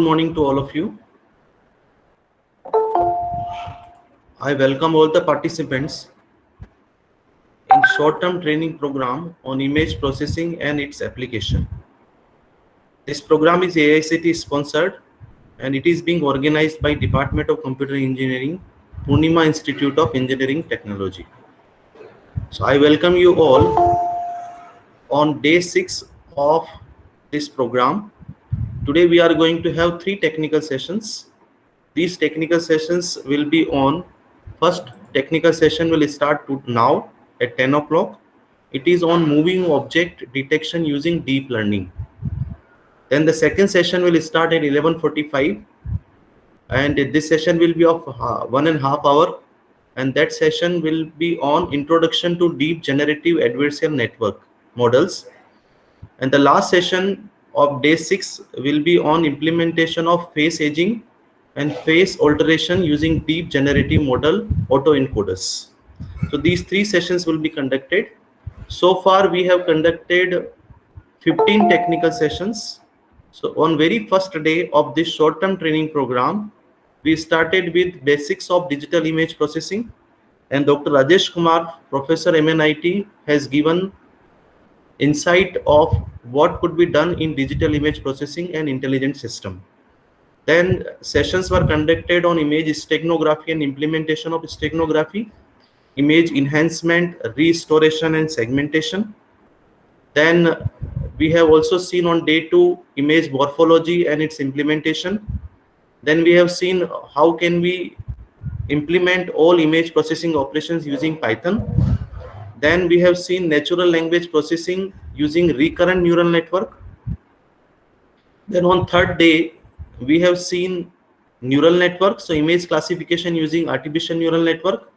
Good morning to all of you. I welcome all the participants in short-term training program on image processing and its application. This program is AICTE sponsored and it is being organized by Department of Computer Engineering, Purnima Institute of Engineering Technology. So I welcome you all on day 6 of this program. Today we are going to have 3 technical sessions. These technical sessions will be on. First technical session will start now at 10 o'clock. It is on moving object detection using deep learning. Then the second session will start at 11:45, and this session will be of 1.5 hours, and that session will be on introduction to deep generative adversarial network models. And the last session of day 6 will be on implementation of face aging and face alteration using deep generative model autoencoders. So these 3 sessions will be conducted. So far we have conducted 15 technical sessions. So on very first day of this short-term training program, we started with basics of digital image processing, and Dr. Rajesh Kumar, Professor MNIT, has given insight of what could be done in digital image processing and intelligent system. Then sessions were conducted on image steganography and implementation of steganography, image enhancement, restoration and segmentation. Then we have also seen on day 2 image morphology and its implementation. Then we have seen how can we implement all image processing operations using Python. Then we have seen natural language processing using recurrent neural network. Then on third day, we have seen neural network, so image classification using artificial neural network,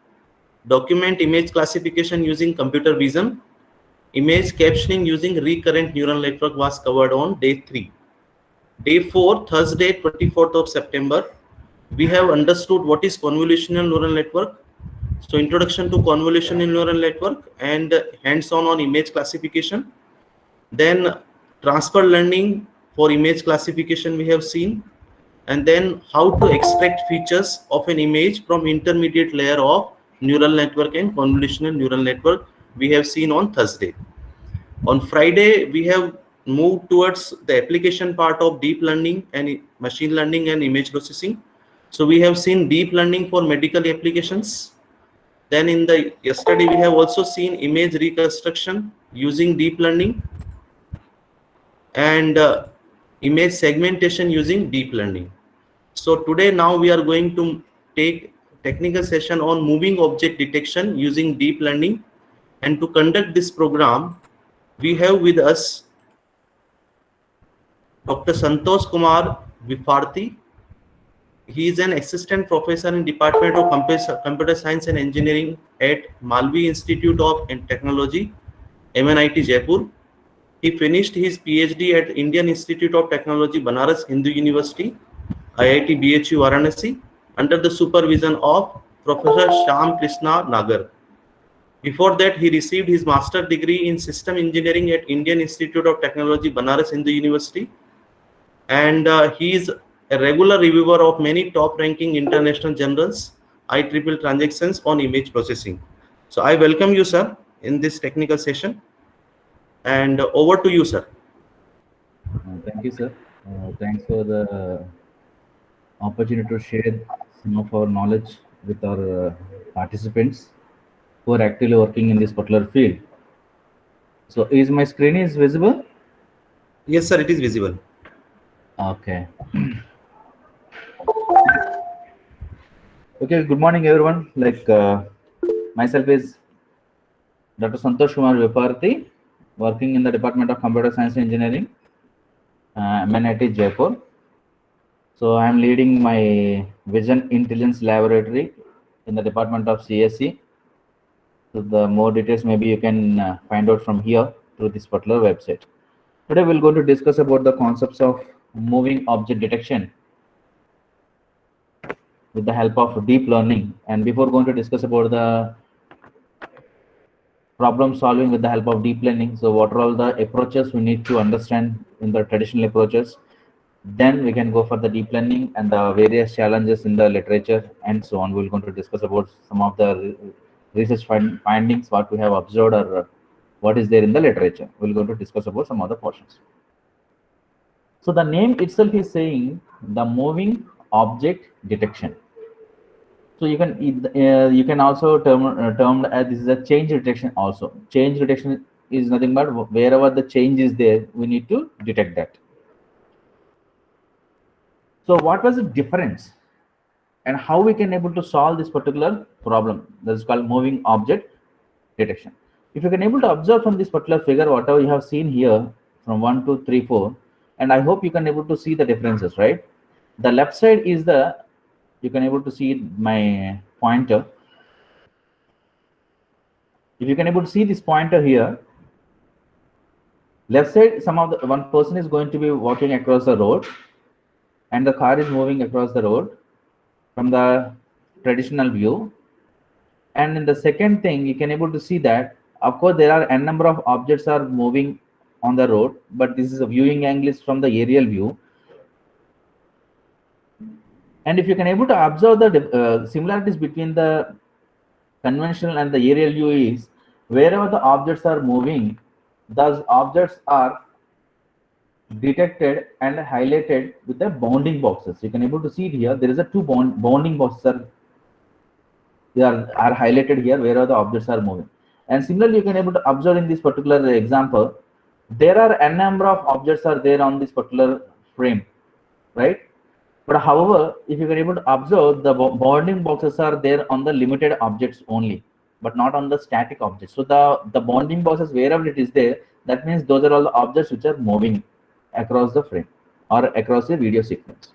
document image classification using computer vision, image captioning using recurrent neural network was covered on day 3. Day 4, Thursday, 24th of September, we have understood what is convolutional neural network. So introduction to convolutional neural network and hands-on on image classification. Then transfer learning for image classification we have seen, and then how to extract features of an image from intermediate layer of neural network and convolutional neural network we have seen on Thursday. On Friday, we have moved towards the application part of deep learning and machine learning and image processing. So we have seen deep learning for medical applications. Then in the yesterday, we have also seen image reconstruction using deep learning and image segmentation using deep learning. So today now we are going to take technical session on moving object detection using deep learning, and to conduct this program we have with us Dr. Santosh Kumar Vifarthi. He is an assistant professor in Department of Computer Science and Engineering at Malvi Institute of Technology, MNIT Jaipur. He finished his PhD at Indian Institute of Technology, Banaras Hindu University, IIT BHU Varanasi, under the supervision of Professor Shyam Krishna Nagar. Before that, he received his master's degree in System Engineering at Indian Institute of Technology, Banaras Hindu University, and he is a regular reviewer of many top-ranking international journals, IEEE transactions on image processing. So I welcome you, sir, in this technical session, and over to you, sir. Thank you, sir. Thanks for the opportunity to share some of our knowledge with our participants who are actively working in this particular field. So is my screen is visible? Yes, sir, it is visible. Okay. Okay, good morning, everyone. Myself is Dr. Santosh Kumar Vifarthi, working in the Department of Computer Science and Engineering, MNIT Jaipur. So I am leading my Vision Intelligence Laboratory in the Department of CSE. So the more details maybe you can find out from here through this particular website. Today we're going to discuss about the concepts of moving object detection with the help of deep learning. And before going to discuss about the problem solving with the help of deep learning, so what are all the approaches we need to understand in the traditional approaches, Then we can go for the deep learning and the various challenges in the literature and so on. We're going to discuss about some of the research findings, what we have observed or what is there in the literature. We're going to discuss about some other portions. So the name itself is saying the moving object detection. So you can also term as this is a change detection also. Change detection is nothing but wherever the change is there, we need to detect that. So what was the difference and how we can able to solve this particular problem? That is called moving object detection. If you can able to observe from this particular figure, whatever you have seen here from 1, 2, 3, 4, and I hope you can able to see the differences, right? The left side is you can able to see my pointer. If you can able to see this pointer here, left side, one person is going to be walking across the road and the car is moving across the road from the traditional view. And in the second thing, you can able to see that, of course, there are n number of objects are moving on the road, but this is a viewing angle is from the aerial view. And if you can able to observe the similarities between the conventional and the aerial view is wherever the objects are moving, those objects are detected and highlighted with the bounding boxes. You can able to see it here. There is a two bounding boxes are highlighted here wherever the objects are moving. And similarly, you can able to observe in this particular example, there are n number of objects are there on this particular frame, right? But however, if you can able to observe, the bounding boxes are there on the limited objects only, but not on the static objects. So the bounding boxes, wherever it is there, that means those are all the objects which are moving across the frame or across the video sequence.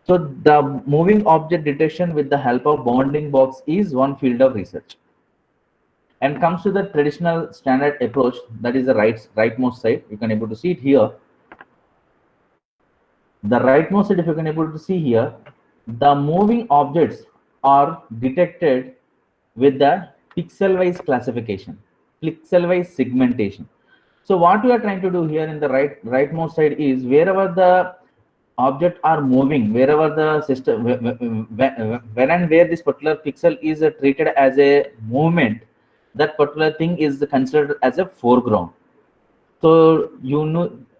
So the moving object detection with the help of bounding box is one field of research. And comes to the traditional standard approach, that is the rightmost side. You can able to see it here. The rightmost side, if you can able to see here, the moving objects are detected with the pixel-wise classification, pixel-wise segmentation. So what we are trying to do here in the rightmost side is wherever the object are moving, wherever the system, when and where this particular pixel is treated as a movement, that particular thing is considered as a foreground. So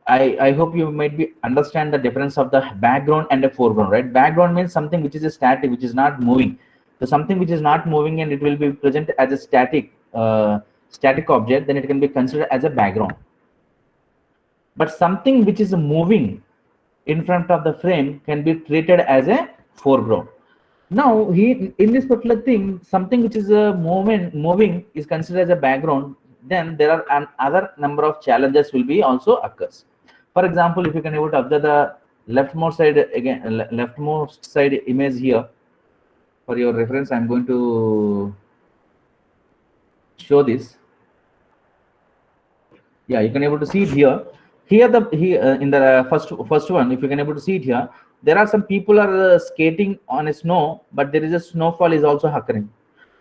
I hope you might be understand the difference of the background and a foreground, right? Background means something which is a static, which is not moving. So something which is not moving and it will be present as a static object, then it can be considered as a background. But something which is moving in front of the frame can be treated as a foreground. Now, in this particular thing, something which is a moving is considered as a background. Then there are another number of challenges will be also occurs. For example, if you can able to observe the leftmost side again, leftmost side image here. For your reference, I'm going to show this. Yeah, you can able to see it here. Here in the first one, if you can able to see it here, there are some people are skating on a snow, but there is a snowfall is also occurring.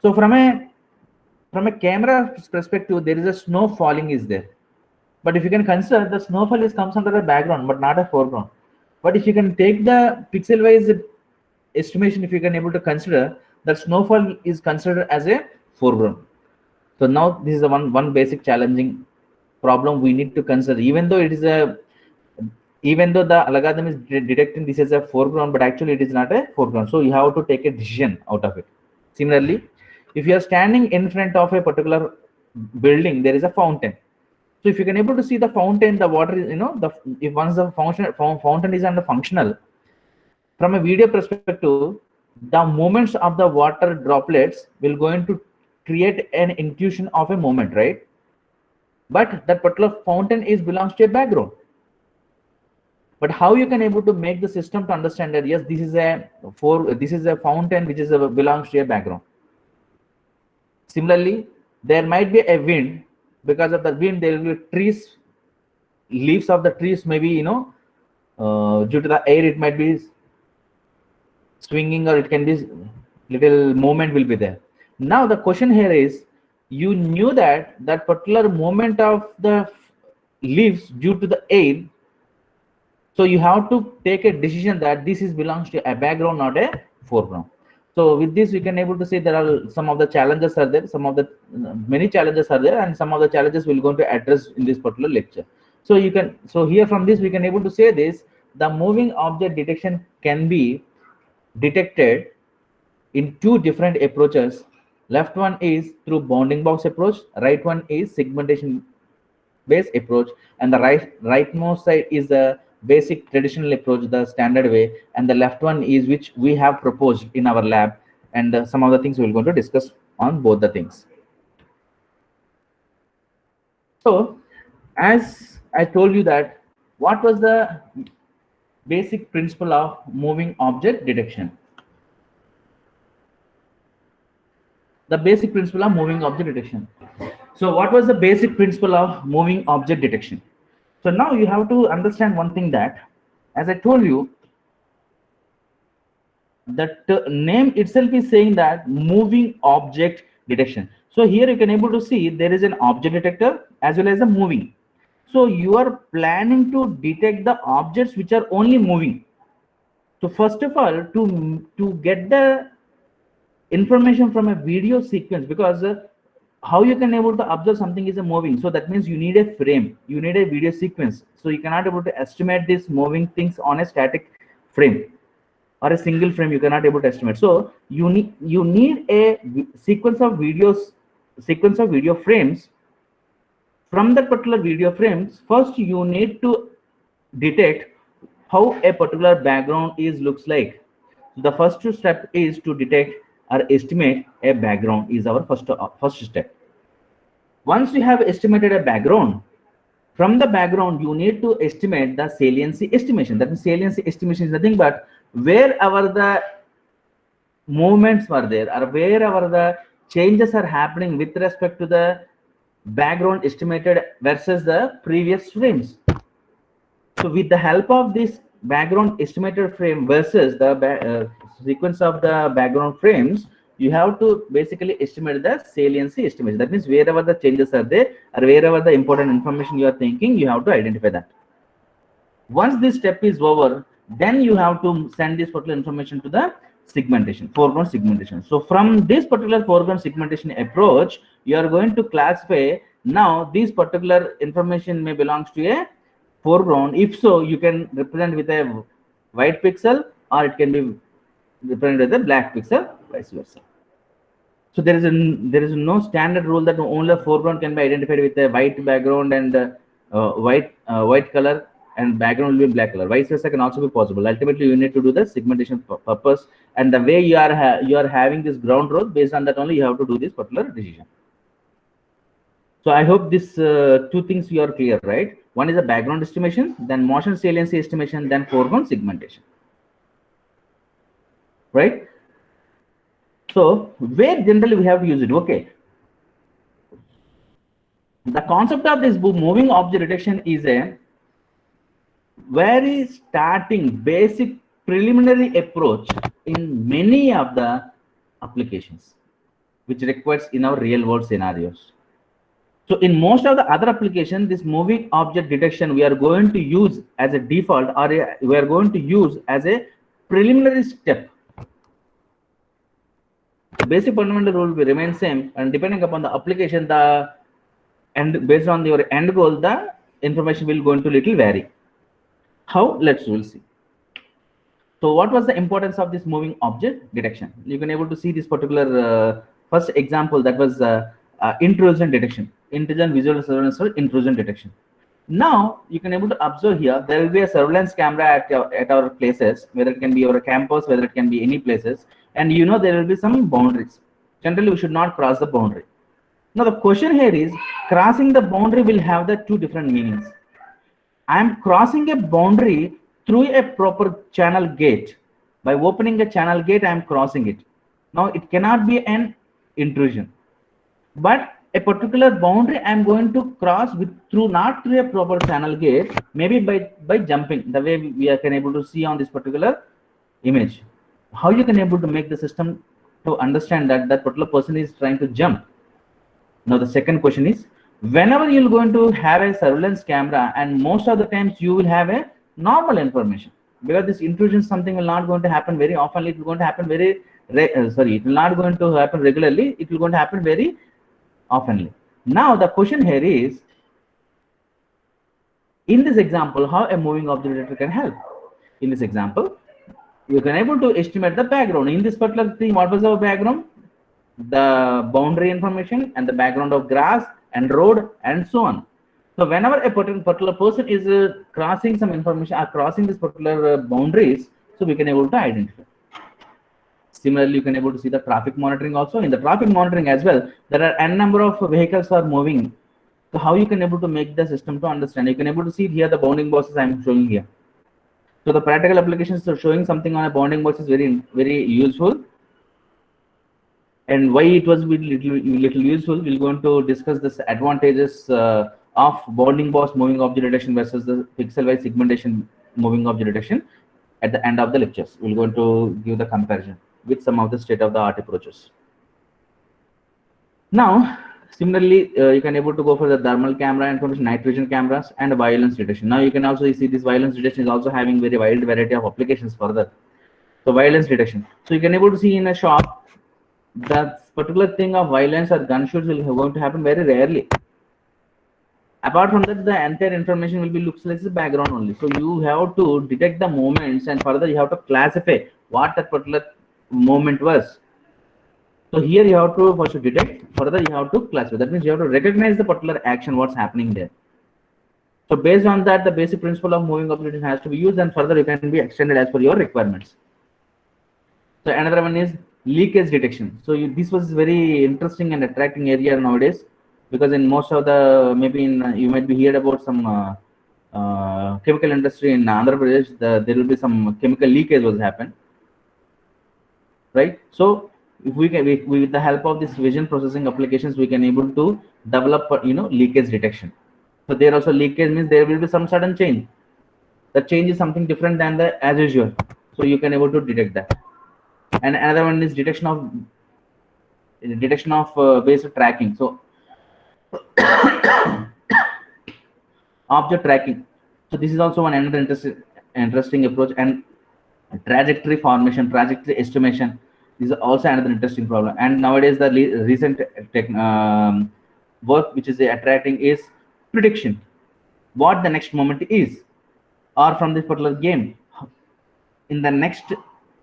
So from a camera perspective, there is a snow falling is there. But if you can consider, the snowfall comes under the background, but not a foreground. But if you can take the pixel-wise estimation, if you can able to consider, that snowfall is considered as a foreground. So now this is the one basic challenging problem we need to consider. Even though the algorithm is detecting this as a foreground, but actually it is not a foreground. So you have to take a decision out of it. Similarly, if you are standing in front of a particular building, there is a fountain. So if you can able to see the fountain, the water is, if once the fountain is under functional, from a video perspective, the movements of the water droplets will going to create an intuition of a movement, right? But that particular fountain belongs to a background. But how you can able to make the system to understand that yes, this is a fountain which belongs to a background. Similarly, there might be a wind. Because of the wind, there will be trees, leaves of the trees maybe, due to the air, it might be swinging, or it can be little movement will be there. Now the question here is, you knew that particular movement of the leaves due to the air So you have to take a decision that this is belongs to a background, not a foreground. So with this, we can able to say there are some of the challenges are there, some of the many challenges are there, and some of the challenges we're going to address in this particular lecture. So you can, so here from this we can able to say this: the moving object detection can be detected in two different approaches. Left one is through bounding box approach, right one is segmentation based approach, and the rightmost side is the basic traditional approach, the standard way, and the left one is which we have proposed in our lab, and some of the things we're going to discuss on both the things. So as I told you that what was the basic principle of moving object detection. The basic principle of moving object detection. So what was the basic principle of moving object detection? So now you have to understand one thing, that as I told you, that name itself is saying that moving object detection. So here you can able to see there is an object detector as well as a moving. So you are planning to detect the objects which are only moving. So first of all, to get the information from a video sequence, because how you can able to observe something is a moving, so that means you need a frame, you need a video sequence. So you cannot able to estimate these moving things on a static frame or a single frame, you cannot able to estimate. So you need a sequence of video frames. From that particular video frames, first you need to detect how a particular background looks like. The first step is to detect or estimate a background is our first step. Once you have estimated a background, from the background you need to estimate the saliency estimation. That means saliency estimation is nothing but wherever the movements were there or wherever the changes are happening with respect to the background estimated versus the previous frames. So with the help of this background estimated frame versus the sequence of the background frames, you have to basically estimate the saliency estimation. That means wherever the changes are there or wherever the important information you are thinking, you have to identify that. Once this step is over, then you have to send this particular information to the segmentation, foreground segmentation. So from this particular foreground segmentation approach, you are going to classify now this particular information may belongs to a foreground. If so, you can represent with a white pixel or it can be represented with a black pixel, vice versa. So there is no standard rule that only a foreground can be identified with a white background and white color and background will be black color. Vice versa can also be possible. Ultimately, you need to do the segmentation purpose, and the way you are having this ground truth, based on that only you have to do this particular decision. So I hope this two things you are clear, right? One is a background estimation, then motion saliency estimation, then foreground segmentation, right? So where generally we have to use it? Okay. The concept of this moving object detection is a very starting basic preliminary approach in many of the applications which requires in our real world scenarios. So in most of the other applications, this moving object detection we are going to use as a default, or we are going to use as a preliminary step. The basic fundamental rule will remain same, and depending upon the application, and based on your end goal, the information will going to little vary. How? We'll see. So what was the importance of this moving object detection? You can able to see this particular first example, that was intrusion detection, intelligent visual surveillance or intrusion detection. Now you can able to observe here there will be a surveillance camera at our places, whether it can be our campus, whether it can be any places, and you know there will be some boundaries. Generally we should not cross the boundary. Now the question here is, crossing the boundary will have the two different meanings. I am crossing a boundary through a proper channel gate. By opening a channel gate, I am crossing it. Now it cannot be an intrusion, but a particular boundary I am going to cross not through a proper channel gate, maybe by jumping, the way we can able to see on this particular image. How you can able to make the system to understand that that particular person is trying to jump. Now the second question is, whenever you're going to have a surveillance camera, and most of the times you will have a normal information, because this intrusion something will not going to happen very often. It will going to happen very it will not going to happen regularly. It will going to happen very oftenly. Now the question here is, in this example, how a moving object detector can help. In this example, you can able to estimate the background. In this particular thing, what was our background? The boundary information and the background of grass and road and so on. So whenever a particular person is crossing some information or crossing this particular boundaries, so we can able to identify. Similarly, you can able to see the traffic monitoring also. In the traffic monitoring as well, there are n number of vehicles are moving. So how you can able to make the system to understand? You can able to see here the bounding boxes I am showing here. So the practical applications are showing something on a bounding box is very useful. And why it was little useful, we're going to discuss this advantages of bounding box moving object detection versus the pixel-wise segmentation moving object detection at the end of the lectures. We're going to give the comparison with some of the state-of-the-art approaches. Now, similarly, you can able to go for the thermal camera information, night vision cameras, and violence detection. Now you can also see this violence detection is also having very wide variety of applications further. So violence detection. So you can able to see in a shop, that particular thing of violence or gunshots will going to happen very rarely. Apart from that, the entire information will be looks like the background only. So you have to detect the movements, and further you have to classify what that particular movement was. So here you have to first detect, further you have to classify. That means you have to recognize the particular action, what's happening there. So based on that, the basic principle of moving object has to be used, and further you can be extended as per your requirements. So another one is leakage detection. So this was very interesting and attracting area nowadays, because in most of the, maybe in you might be heard about some chemical industry in Andhra Pradesh, there will be some chemical leakage was happen, right? So if we can, with the help of this vision processing applications, we can able to develop leakage detection. So there also leakage means there will be some sudden change. The change is something different than the as usual. So you can able to detect that. And another one is detection of based tracking. So object tracking. So this is also one another interesting approach. And trajectory formation, trajectory estimation, this is also another interesting problem. And nowadays the recent work which is attracting is prediction, what the next moment is, or from this particular game, in the next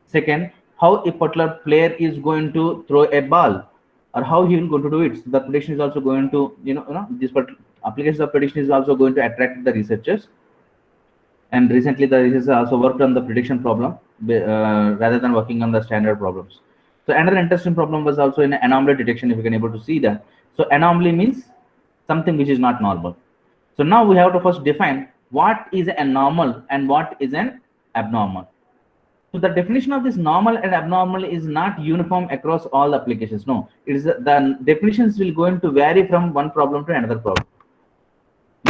second, how a particular player is going to throw a ball, or how he will going to do it. So the prediction is also going to, this applications of prediction is also going to attract the researchers. And recently the researchers also worked on the prediction problem rather than working on the standard problems. So another interesting problem was also in anomaly detection, if you can able to see that. So anomaly means something which is not normal. So now we have to first define what is a normal and what is an abnormal. So the definition of this normal and abnormal is not uniform across all applications. No, it is the definitions will going to vary from one problem to another problem.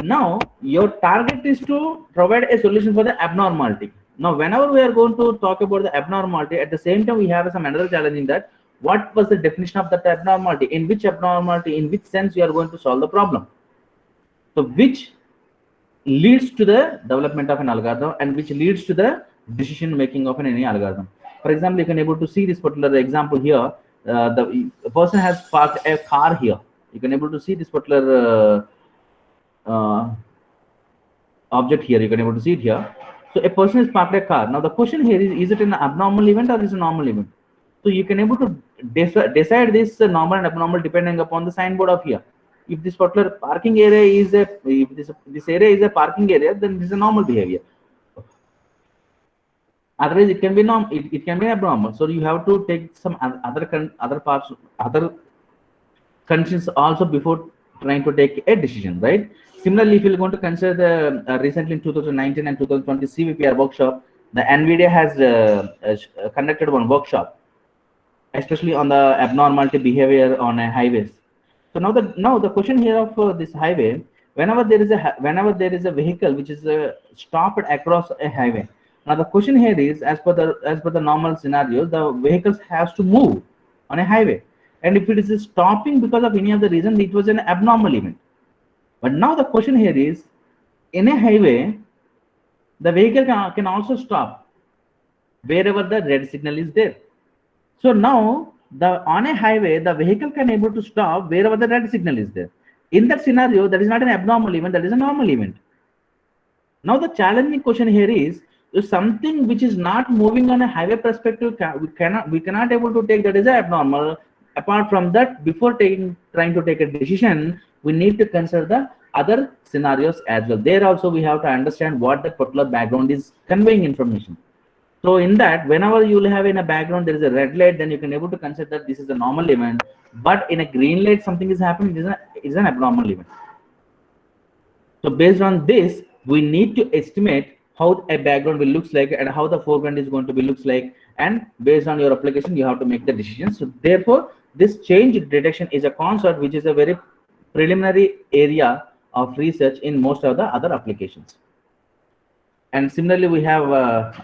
Now your target is to provide a solution for the abnormality. Now whenever we are going to talk about the abnormality, at the same time we have some another challenge in that, what was the definition of that abnormality, in which abnormality, in which sense you are going to solve the problem. So which leads to the development of an algorithm, and which leads to the decision making of any algorithm. For example, you can able to see this particular example here. The person has parked a car here. You can able to see this particular object here. You can able to see it here. So a person has parked a car. Now the question here is it an abnormal event or is it a normal event? So you can able to decide this normal and abnormal depending upon the signboard of here. If this particular parking area is if this area is a parking area, then this is a normal behavior. Otherwise, it can be it can be abnormal. So you have to take some other conditions also before trying to take a decision, right? Similarly, if you're going to consider the recently in 2019 and 2020 CVPR workshop, the NVIDIA has conducted one workshop, especially on the abnormality behavior on a highways. So now the question here of this highway, whenever there is a vehicle which is stopped across a highway. Now the question here is, as per the normal scenario, the vehicles has to move on a highway, and if it is stopping because of any of the reason, it was an abnormal event. But now the question here is, in a highway, the vehicle can also stop wherever the red signal is there. So now on a highway, the vehicle can able to stop wherever the red signal is there. In that scenario, that is not an abnormal event, that is a normal event. Now the challenging question here is, if something which is not moving on a highway perspective, we cannot able to take that as a abnormal. Apart from that, before trying to take a decision, we need to consider the other scenarios as well. There also we have to understand what the particular background is conveying information. So in that, whenever you will have in a background there is a red light, then you can able to consider that this is a normal event. But in a green light, something is happening, it is an abnormal event. So based on this, we need to estimate how a background will looks like and how the foreground is going to be looks like, and based on your application you have to make the decision. So therefore this change detection is a concept which is a very preliminary area of research in most of the other applications. And similarly we have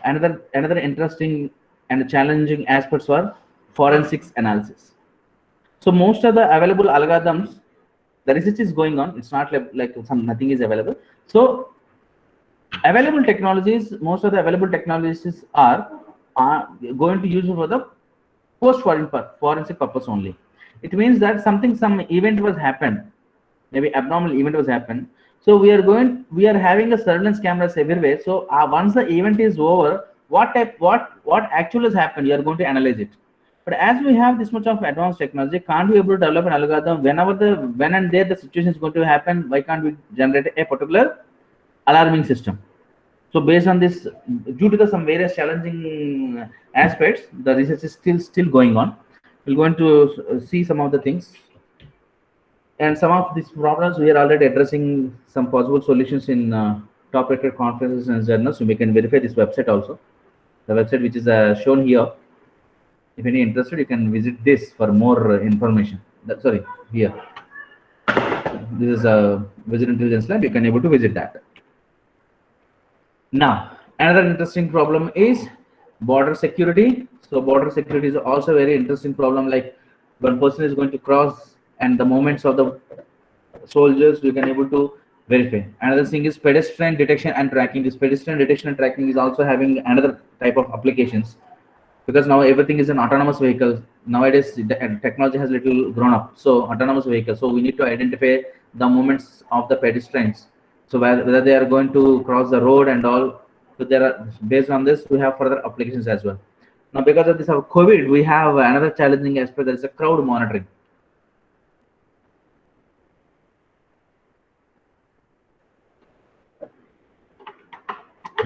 another interesting and challenging aspects for forensics analysis. So most of the available algorithms, the research is going on, it's not like nothing is available. So available technologies, most of the available technologies are going to use for the forensic purpose only. It means that some event was happened, maybe abnormal event was happened. So we are having a surveillance cameras everywhere. So once the event is over, what actually has happened, you are going to analyze it. But as we have this much of advanced technology, can't we able to develop an algorithm when and there the situation is going to happen? Why can't we generate a particular alarming system? So based on this, due to some various challenging aspects, the research is still going on. We're going to see some of the things, and some of these problems we are already addressing some possible solutions in top-rated conferences and journals. So we can verify this website also. The website which is shown here. If any interested, you can visit this for more information. Sorry, here. This is a Visit Intelligence Lab. You can able to visit that. Now, another interesting problem is border security. So border security is also a very interesting problem. Like one person is going to cross, and the movements of the soldiers you can able to verify. Another thing is pedestrian detection and tracking. This pedestrian detection and tracking is also having another type of applications, because now everything is an autonomous vehicle. Nowadays the technology has little grown up. So autonomous vehicle, so we need to identify the movements of the pedestrians, so whether they are going to cross the road and all. So there are, based on this, we have further applications as well. Now because of this of COVID, we have another challenging aspect, that is a crowd monitoring.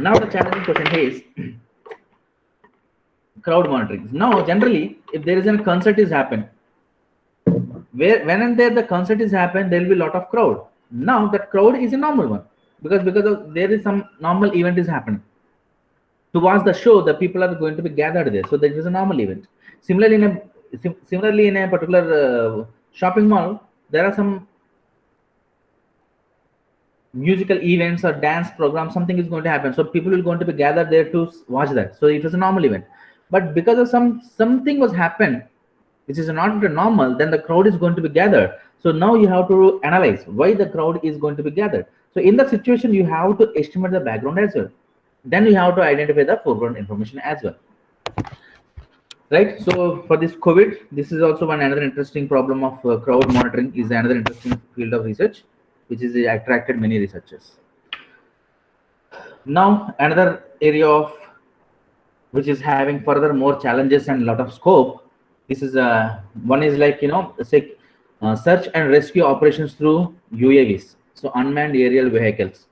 Now the challenging question is crowd monitoring. Now generally, if there is a concert is happened, when and there the concert is happened, there will be a lot of crowd. Now that crowd is a normal one, because there is some normal event is happening. To watch the show, the people are going to be gathered there, so that is a normal event. Similarly in a particular shopping mall, there are some musical events or dance programs, something is going to happen, so people will going to be gathered there to watch that. So it was a normal event. But because of something was happened which is not normal, then the crowd is going to be gathered. So now you have to analyze why the crowd is going to be gathered. So in that situation, you have to estimate the background as well. Then you have to identify the foreground information as well. Right. So for this COVID, this is also another interesting problem of crowd monitoring, is another interesting field of research which is attracted many researchers. Now another area of which is having further more challenges and a lot of scope. This is one is like, search and rescue operations through UAVs, so unmanned aerial vehicles.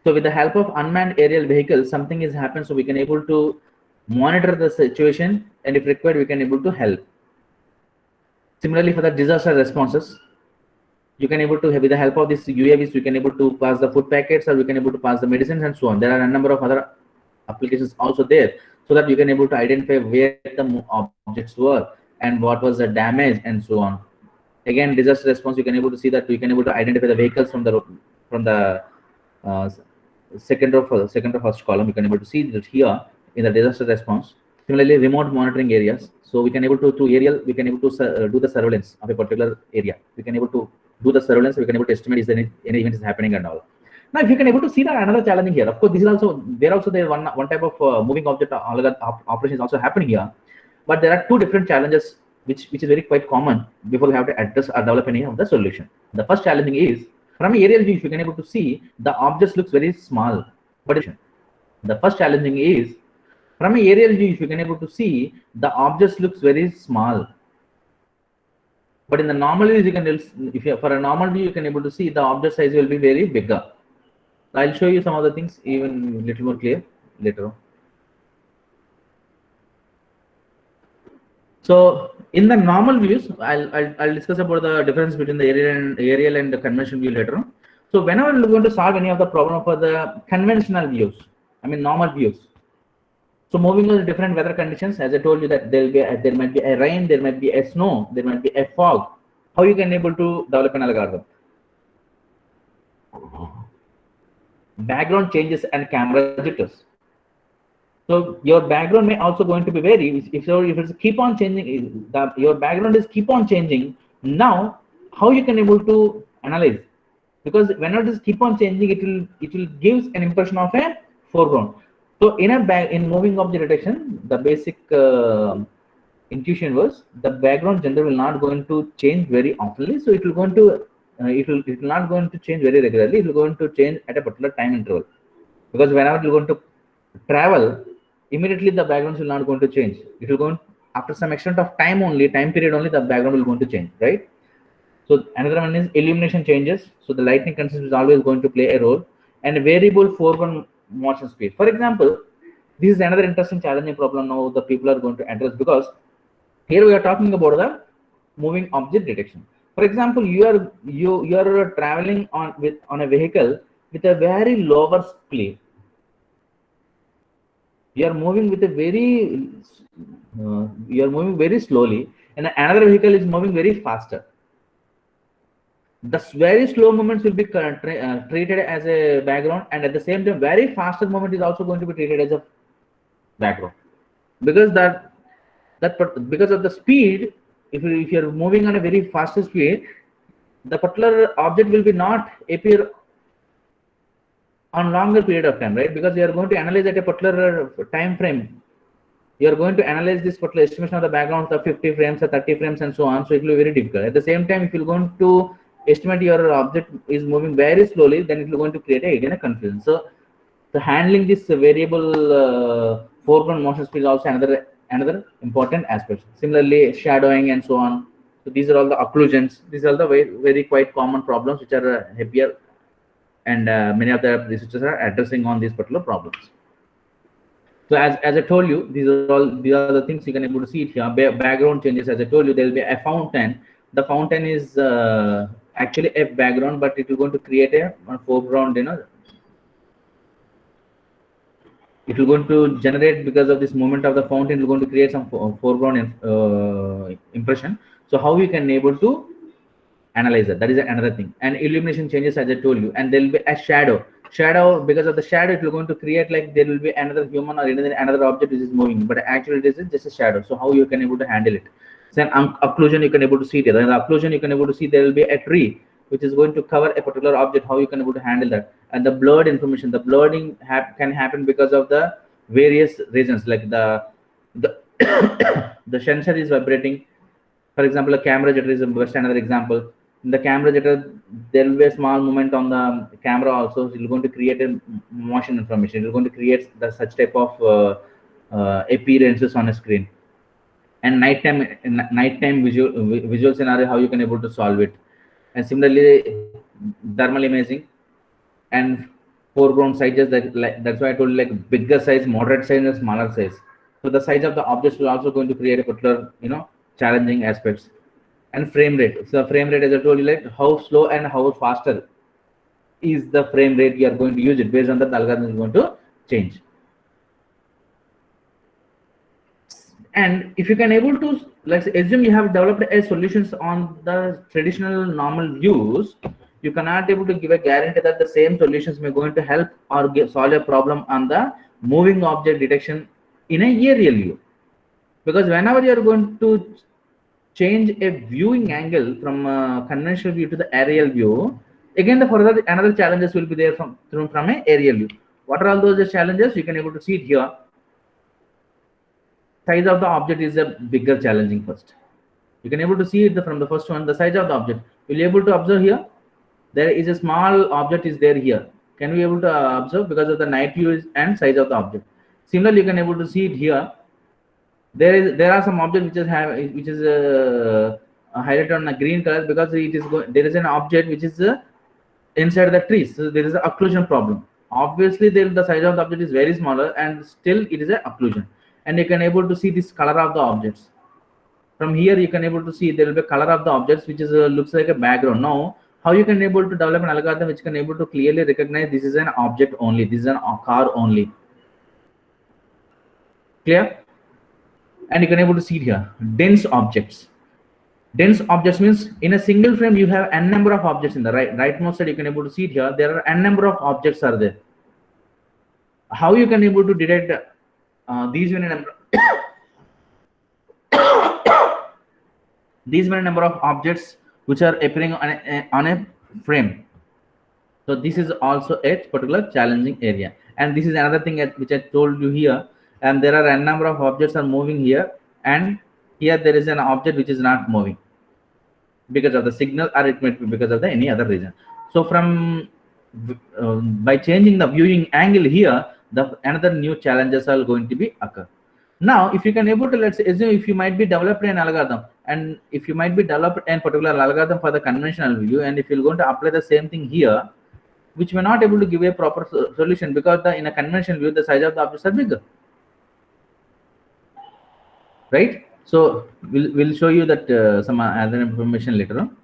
So with the help of unmanned aerial vehicles, something is happened, so we can able to monitor the situation, and if required, we can able to help. Similarly, for the disaster responses, you can able to, with the help of these UAVs, we can able to pass the food packets, or we can able to pass the medicines and so on. There are a number of other applications also there, so that you can able to identify where the objects were and what was the damage and so on. Again, disaster response, you can able to see that we can able to identify the vehicles from the second or first column. You can able to see that here in the disaster response. Similarly, remote monitoring areas, so we can able to through aerial, we can able to do the surveillance of a particular area. We can able to do the surveillance, we can able to estimate is there any event is happening and all. Now, if you can able to see that another challenge here, of course, this is also there. Also, there one type of moving object operation is also happening here, but there are two different challenges which is very quite common before we have to address or develop any of the solution. The first challenging is from aerial view. If you can able to see, the object looks very small, but the first challenging is from an aerial view. If you can able to see, the object looks very small. But in the normal view, you can, if you for a normal view, you can able to see the object size will be very bigger. I'll show you some other things even little more clear later on. So in the normal views, I'll discuss about the difference between the aerial and the conventional view later on. So whenever we're going to solve any of the problem for the conventional views, I mean normal views. So moving on different weather conditions, as I told you that there might be a rain, there might be a snow, there might be a fog. How you can able to develop an algorithm? Background changes and camera jitters. So your background may also going to be vary. If it's keep on changing, your background is keep on changing. Now, how you can able to analyze? Because whenever it is keep on changing, it will gives an impression of a foreground. So in moving object detection, the basic intuition was the background generally will not going to change very oftenly. So it will going to it will not going to change very regularly. It will going to change at a particular time interval, because whenever you're going to travel, immediately the backgrounds will not going to change. It will go after some extent of time period only, the background will going to change, right? So another one is illumination changes. So the lighting consistency is always going to play a role, and variable foreground motion speed. For example, this is another interesting challenging problem now the people are going to address, because here we are talking about the moving object detection. For example, you are traveling on a vehicle with a very lower speed. You are moving with a very you are moving very slowly, and another vehicle is moving very faster. The very slow movements will be treated as a background, and at the same time, very faster movement is also going to be treated as a background, because because of the speed. If you are moving on a very faster speed, the particular object will be not appear on longer period of time, right? Because you are going to analyze at a particular time frame. You are going to analyze this particular estimation of the background of 50 frames or 30 frames and so on. So it will be very difficult. At the same time, if you're going to estimate your object is moving very slowly, then it will going to create again a confusion. So handling this variable foreground motion speed is also another important aspect. Similarly, shadowing and so on. So these are all the occlusions. These are the very quite common problems which are here, and many of the researchers are addressing on these particular problems. So as I told you, these are the things you can able to see it here. Background changes, as I told you, there will be a fountain. The fountain is actually a background, but it will going to create a foreground. It will going to generate, because of this movement of the fountain, it will going to create some foreground impression. So how you can able to analyze that is another thing. And illumination changes, as I told you, and there will be a shadow, because of the shadow it will going to create like there will be another human or another object which is moving, but actually it is just a shadow. So how you can able to handle it? Then occlusion, you can able to see there. In the occlusion, you can able to see there will be a tree which is going to cover a particular object. How you can able to handle that? And the blurred information, the blurring can happen because of the various reasons, like the sensor is vibrating. For example, a camera jitter is another example. In the camera jitter, there will be a small movement on the camera also. So it is going to create a motion information. It is going to create such type of appearances on a screen. And nighttime visual scenario, how you can able to solve it. And similarly, thermal imaging and foreground sizes. That's why I told you, like bigger size, moderate size, and smaller size. So the size of the objects will also going to create a particular challenging aspects. And frame rate. So frame rate, as I told you, like how slow and how faster is the frame rate you are going to use it. Based on that, the algorithm is going to change. And if you can able to, like, assume you have developed a solutions on the traditional normal views, you cannot able to give a guarantee that the same solutions may going to help or solve a problem on the moving object detection in a aerial view. Because whenever you are going to change a viewing angle from a conventional view to the aerial view, Again, the further another challenges will be there from an aerial view. What are all those challenges? You can able to see it here. Size of the object is a bigger challenging first. You can able to see it from the first one, the size of the object. Will you able to observe here? There is a small object is there here. Can we able to observe because of the night view and size of the object? Similarly, you can able to see it here. There are some objects which is highlighted on a green color because it is there is an object which is inside the trees. So there is an occlusion problem. Obviously, the size of the object is very smaller and still it is an occlusion. And you can able to see this color of the objects. From here, you can able to see there will be a color of the objects which is looks like a background. Now, how you can able to develop an algorithm which can able to clearly recognize this is an object only, this is a car only. Clear? And you can able to see it here, dense objects. Dense objects means in a single frame you have n number of objects in the rightmost side. You can able to see it here. There are n number of objects are there. How you can able to detect these many number these many number of objects which are appearing on a frame? So this is also a particular challenging area. And this is another thing which I told you here. And there are n number of objects are moving here, and here there is an object which is not moving because of the signal, or it might be because of the any other reason. So from by changing the viewing angle here, the another new challenges are going to be occur. Now, if you can able to, let's assume if you might be developing an algorithm, and if you might be developed a particular algorithm for the conventional view, and if you're going to apply the same thing here, which may not able to give a proper solution because in a conventional view the size of the objects are bigger, right? So we'll show you that some other information later on.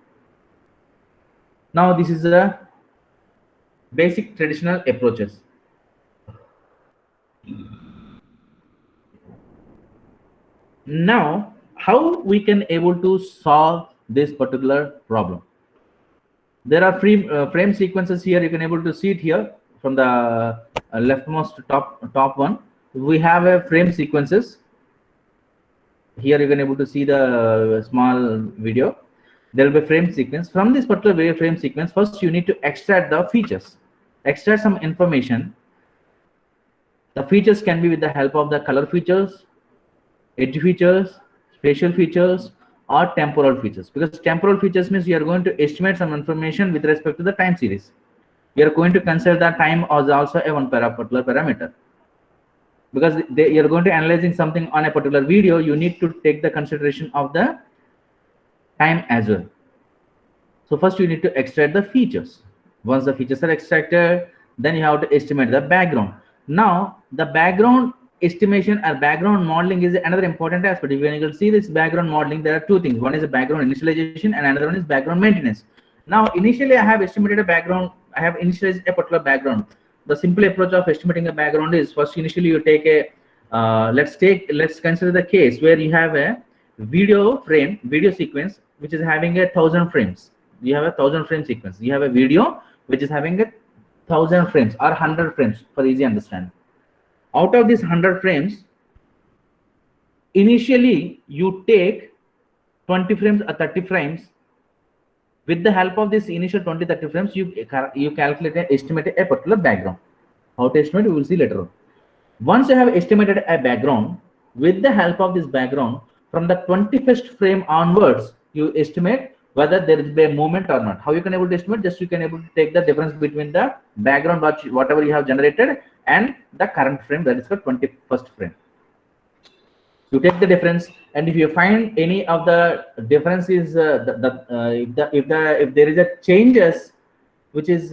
Now this is the basic traditional approaches. Now, how we can able to solve this particular problem? There are frame sequences here. You can able to see it here from the leftmost top one. We have a frame sequences. Here you can able to see the small video. There will be frame sequence. From this particular frame sequence, first you need to extract the features, extract some information. The features can be with the help of the color features, edge features, spatial features, or temporal features. Because temporal features means you are going to estimate some information with respect to the time series. You are going to consider the time as also a one particular parameter. Because you are going to analyzing something on a particular video, you need to take the consideration of the time as well. So first you need to extract the features. Once the features are extracted, then you have to estimate the background. Now the background estimation or background modeling is another important aspect. If you can see this background modeling, there are two things. One is a background initialization and another one is background maintenance. Now initially I have estimated a background, I have initialized a particular background. The simple approach of estimating a background is first initially you take a let's consider the case where you have a video sequence which is having 1,000 frames. You have 1,000 frame sequence. You have a video which is having 1,000 frames or 100 frames for easy understanding. Out of these 100 frames, initially you take 20 frames or 30 frames. With the help of this initial 20-30 frames, you calculate and estimate a particular background. How to estimate, we will see later on. Once you have estimated a background, with the help of this background, from the 21st frame onwards, you estimate whether there will be a movement or not. How you can able to estimate? Just you can able to take the difference between the background whatever you have generated and the current frame, that is the 21st frame. You take the difference, and if you find any of the differences, if there is a changes which is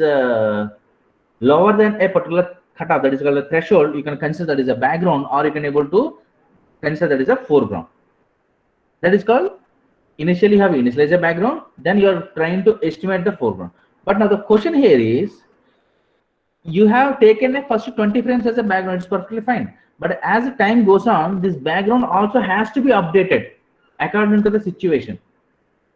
lower than a particular cutoff, that is called a threshold, you can consider that is a background, or you can able to consider that is a foreground. That is called initially you have initialized a background, then you are trying to estimate the foreground. But now the question here is, you have taken a first 20 frames as a background, it's perfectly fine. But as the time goes on, this background also has to be updated according to the situation,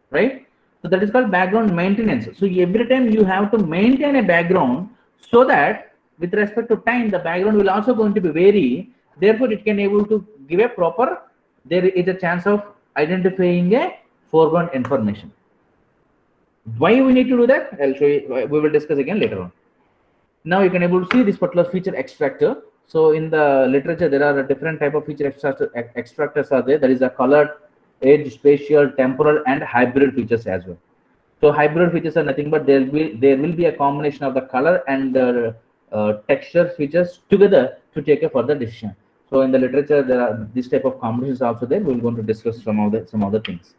right? So that is called background maintenance. So every time you have to maintain a background so that with respect to time, the background will also going to be vary. Therefore, it can able to give a proper, there is a chance of identifying a foreground information. Why we need to do that? I'll show you. We will discuss again later on. Now you can able to see this particular feature extractor. So in the literature, there are a different type of feature extractors are there. There is a colored, edge, spatial, temporal, and hybrid features as well. So hybrid features are nothing but there will be a combination of the color and the texture features together to take a further decision. So in the literature, there are this type of combinations also there. We're going to discuss some other things.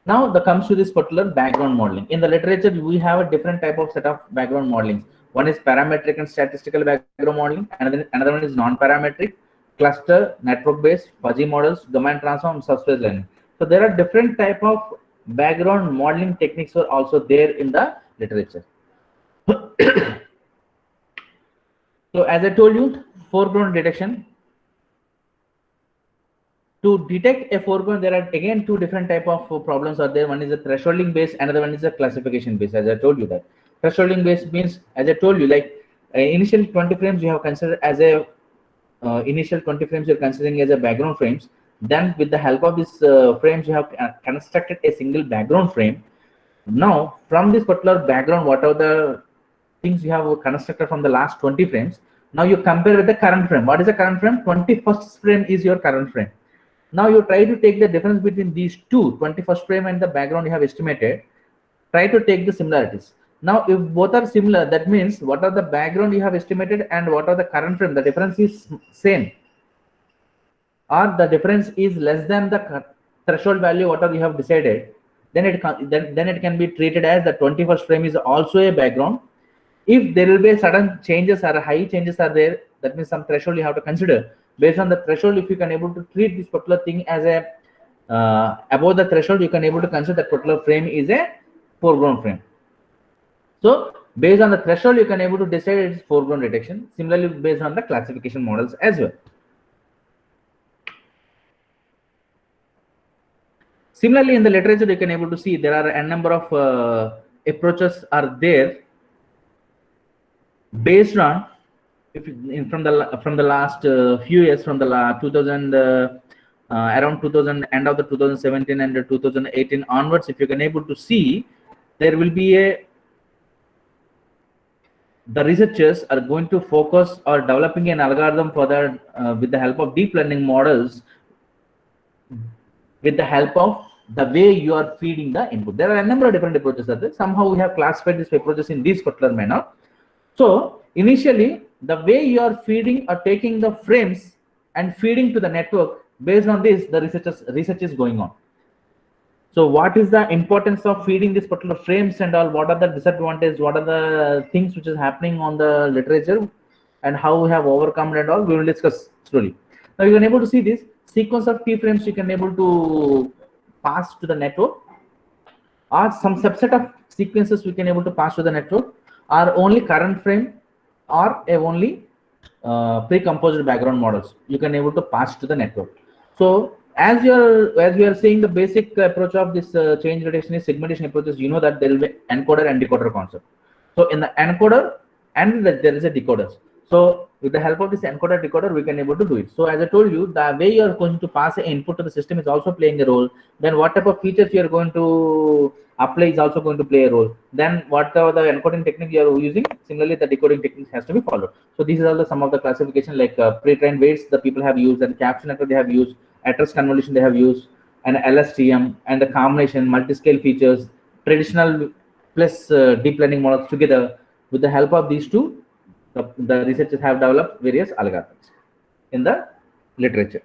Now the comes to this particular background modeling. In the literature, we have a different type of set of background modeling. One is parametric and statistical background modeling. Another one is non-parametric, cluster, network-based, fuzzy models, domain transform, subspace learning. So there are different type of background modeling techniques are also there in the literature. So as I told you, foreground detection. To detect a foreground, there are again two different type of problems are there. One is a thresholding based, another one is a classification based. As I told you that thresholding based means, as I told you, like initial 20 frames you have considered as a initial 20 frames you're considering as a background frames. Then with the help of these frames, you have constructed a single background frame. Now from this particular background, what are the things you have constructed from the last 20 frames? Now you compare with the current frame. What is the current frame? 21st frame is your current frame. Now you try to take the difference between these two, 21st frame and the background you have estimated. Try to take the similarities. Now if both are similar, that means what are the background you have estimated and what are the current frame, the difference is same, or the difference is less than the threshold value whatever you have decided, then it can be treated as the 21st frame is also a background. If there will be sudden changes or high changes are there, that means some threshold you have to consider. Based on the threshold, if you can able to treat this particular thing as a above the threshold, you can able to consider that particular frame is a foreground frame. So based on the threshold, you can able to decide its foreground detection. Similarly, based on the classification models as well. Similarly, in the literature, you can able to see there are a number of approaches are there based on from the last few years, from the 2000 around 2000, end of the 2017 and 2018 onwards, if you can able to see, there will be the researchers are going to focus or developing an algorithm for that with the help of deep learning models, with the help of the way you are feeding the input. There are a number of different approaches that somehow we have classified these approaches in this particular manner. So initially, the way you are feeding or taking the frames and feeding to the network, based on this, the research is going on. So what is the importance of feeding this particular frames and all? What are the disadvantages? What are the things which is happening on the literature and how we have overcome and all? We will discuss slowly. Now you can able to see this sequence of T frames you can able to pass to the network, or some subset of sequences we can able to pass to the network, or only current frame, or only pre-composed background models you can able to pass to the network. So as we are seeing, the basic approach of this change detection is segmentation approaches. You know that there will be encoder and decoder concept. So in the encoder and there is a decoder. So with the help of this encoder decoder, we can able to do it. So as I told you, the way you are going to pass an input to the system is also playing a role. Then what type of features you are going to apply is also going to play a role. Then whatever the encoding technique you are using, similarly the decoding technique has to be followed. So these are some of the classification, like pre-trained weights the people have used, and caption network they have used, address convolution they have used, and LSTM, and the combination multi-scale features, traditional plus deep learning models together. With the help of these two, the researchers have developed various algorithms in the literature.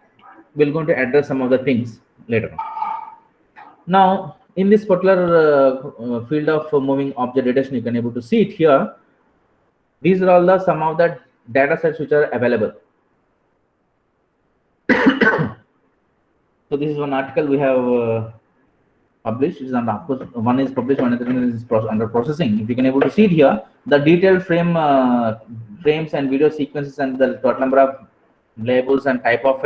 We're going to address some of the things later on. Now, in this particular field of moving object detection, you can able to see it here. These are all some of the data sets which are available. So this is one article we have published. It is under, of course, one is published, one is under processing. If you can able to see it here, the detailed frames and video sequences and the total number of labels and type of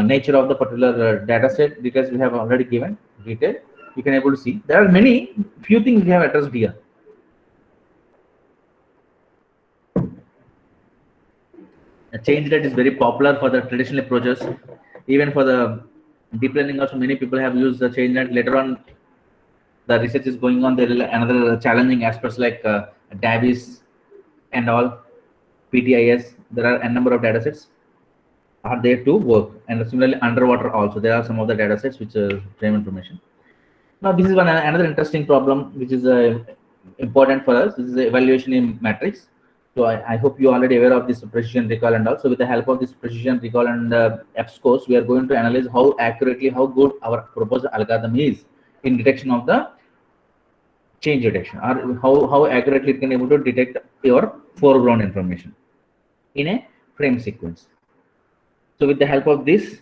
nature of the particular data set details we have already given detail. You can able to see there are few things we have addressed here. A change rate is very popular for the traditional approaches. Even for the deep learning also, many people have used the change rate. Later on, the research is going on. There are another challenging aspects like DAVIS and all, PTIS. There are a number of data sets are there to work, and similarly underwater also there are some of the data sets which frame information. Now this is another interesting problem which is important for us. This is the evaluation in matrix. So I hope you are already aware of this precision recall and also with the help of this precision recall and F-scores, we are going to analyze how accurately, how good our proposed algorithm is in detection of the change detection, or how accurately it can able to detect your foreground information in a frame sequence. So with the help of this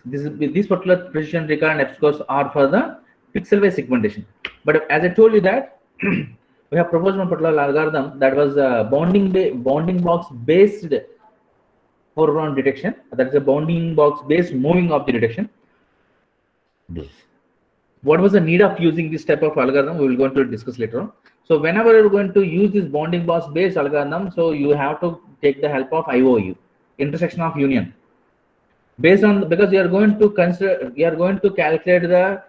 particular precision recall and F-scores are for the pixel-based segmentation. But as I told you that we have proposed one particular algorithm that was bounding box based foreground detection. That is a bounding box based moving object detection. What was the need of using this type of algorithm? We will go to discuss later on. So whenever you're going to use this bounding box based algorithm, so you have to take the help of IOU, intersection of union. Based on, because you are going to consider, you are going to calculate the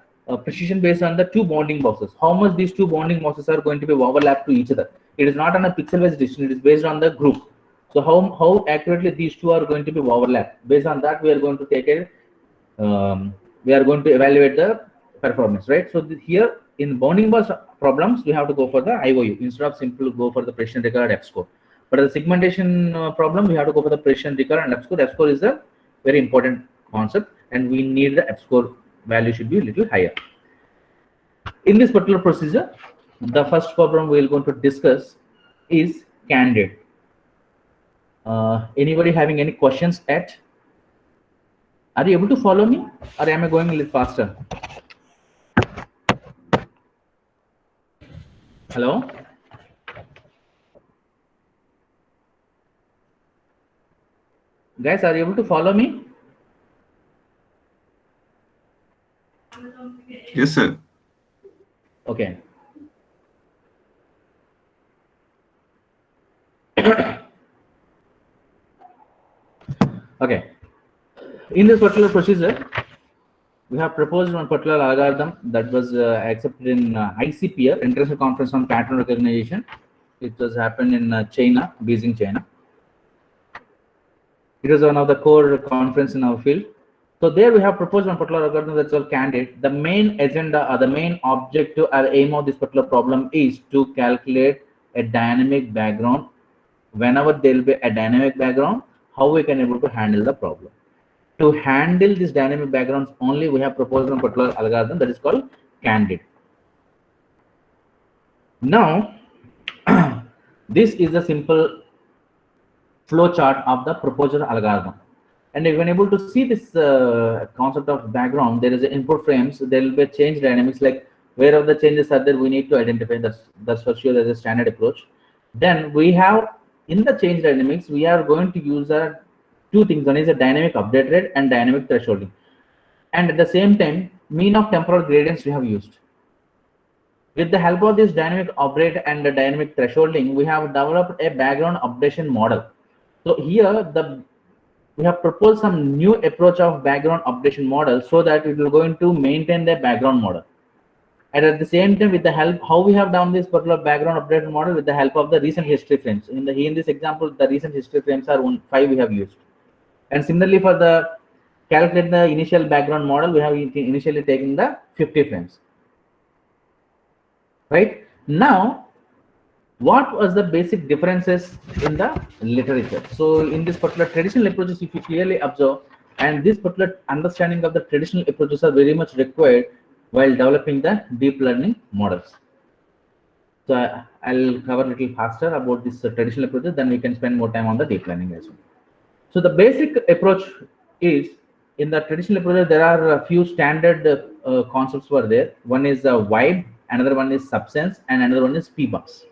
precision based on the two bounding boxes. How much these two bounding boxes are going to be overlapped to each other. It is not on a pixel based decision, it is based on the group. So how accurately these two are going to be overlapped. Based on that, we are going to take a we are going to evaluate the performance, right? So here in bounding box problems, we have to go for the IOU instead of simply go for the precision recall and F-score. But the segmentation problem, we have to go for the precision recall and F-score. F-score is a very important concept, and we need the F-score value should be a little higher. In this particular procedure, the first problem we are going to discuss is candid. Anybody having any questions at? Are you able to follow me, or am I going a little faster? Hello? Guys, are you able to follow me? Yes, sir. Okay. Okay. In this particular procedure, we have proposed one particular algorithm that was accepted in ICPR, International Conference on Pattern Recognition. It was happened in China, Beijing, China. It was one of the core conference in our field. So there we have proposed one particular algorithm that's called candid. The main agenda or the main objective or aim of this particular problem is to calculate a dynamic background. Whenever there will be a dynamic background, how we can able to handle the problem. To handle this dynamic backgrounds only, we have proposed one particular algorithm that is called candid. Now, this is a simple flow chart of the proposed algorithm. And if you're able to see this concept of background, there is an input frames, there will be a change dynamics, like wherever the changes are there, we need to identify. That's for sure. There's a standard approach. Then we have in the change dynamics, we are going to use two things. One is a dynamic update rate and dynamic thresholding. And at the same time, mean of temporal gradients we have used. With the help of this dynamic update and the dynamic thresholding, we have developed a background updation model. So here we have proposed some new approach of background updation model so that it will going to maintain the background model. And at the same time, with the help, how we have done this particular background updation model with the help of the recent history frames. In this example, the recent history frames are 5 we have used. And similarly for the calculate the initial background model, we have initially taken the 50 frames. Right now, what was the basic differences in the literature? So in this particular traditional approaches, if you clearly observe, and this particular understanding of the traditional approaches are very much required while developing the deep learning models. So I'll cover a little faster about this traditional approaches, then we can spend more time on the deep learning as well. So the basic approach is, in the traditional approach, there are a few standard concepts were there. One is vibe, another one is substance, and another one is PBUS.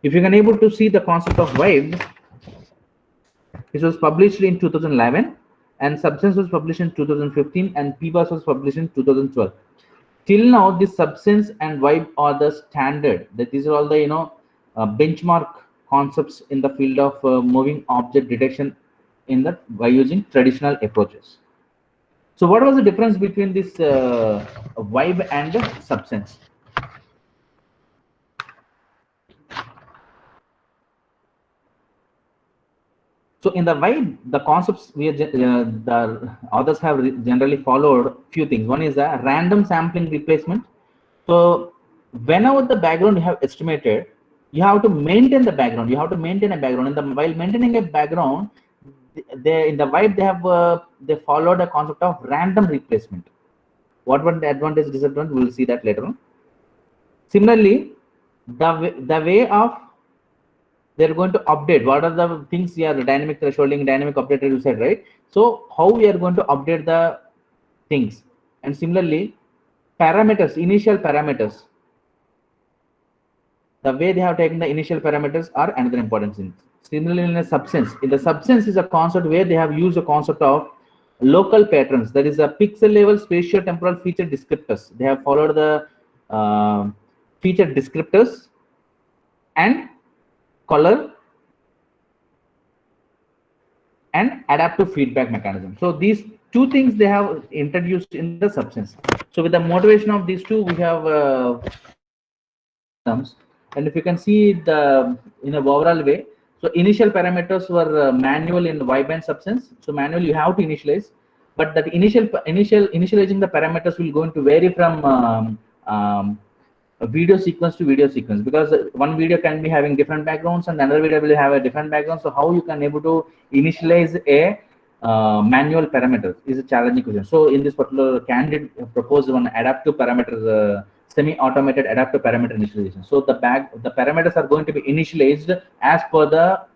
If you can able to see the concept of vibe, it was published in 2011, and substance was published in 2015, and PBUS was published in 2012. Till now, this substance and vibe are the standard. That these are all the benchmark concepts in the field of moving object detection by using traditional approaches. So what was the difference between this vibe and the substance? So in the why the concepts the authors have generally followed few things. One is a random sampling replacement. So whenever the background you have estimated, you have to maintain the background. You have to maintain a background. While maintaining a background, they in the vibe they followed a concept of random replacement. What were the advantage, disadvantage? We'll see that later on. Similarly, the way of they're going to update what are the things here, dynamic thresholding, dynamic updater you said, right? So how we are going to update the things. And similarly, parameters, initial parameters, the way they have taken the initial parameters are another important thing. Similarly, in the substance is a concept where they have used a concept of local patterns, that is a pixel level spatial temporal feature descriptors. They have followed the feature descriptors and color and adaptive feedback mechanism. So these two things they have introduced in the substance. So with the motivation of these two, we have and if you can see the in a overall way, so initial parameters were manual in wideband substance. So manual you have to initialize, but that initializing the parameters will going to vary from a video sequence to video sequence, because one video can be having different backgrounds and another video will have a different background. So how you can able to initialize a manual parameter is a challenging question. So in this particular candidate proposed one adaptive parameter, semi-automated adaptive parameter initialization. So the parameters are going to be initialized as per the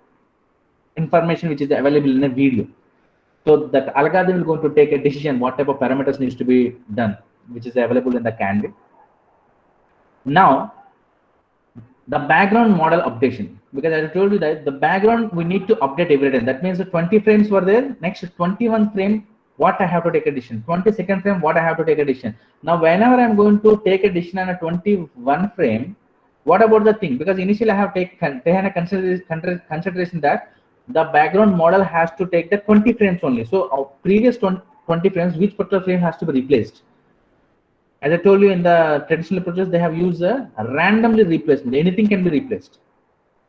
information which is available in a video. So that algorithm is going to take a decision what type of parameters needs to be done, which is available in the candidate. Now, the background model updation, because I told you that the background we need to update every time. That means the 20 frames were there. Next 21 frame, what I have to take a decision. 22nd frame, what I have to take a decision. Now, whenever I'm going to take a decision on a 21 frame, what about the thing? Because initially I have taken a consideration that the background model has to take the 20 frames only. So our previous 20 frames, which particular frame has to be replaced? As I told you, in the traditional approaches, they have used a randomly replacement. Anything can be replaced.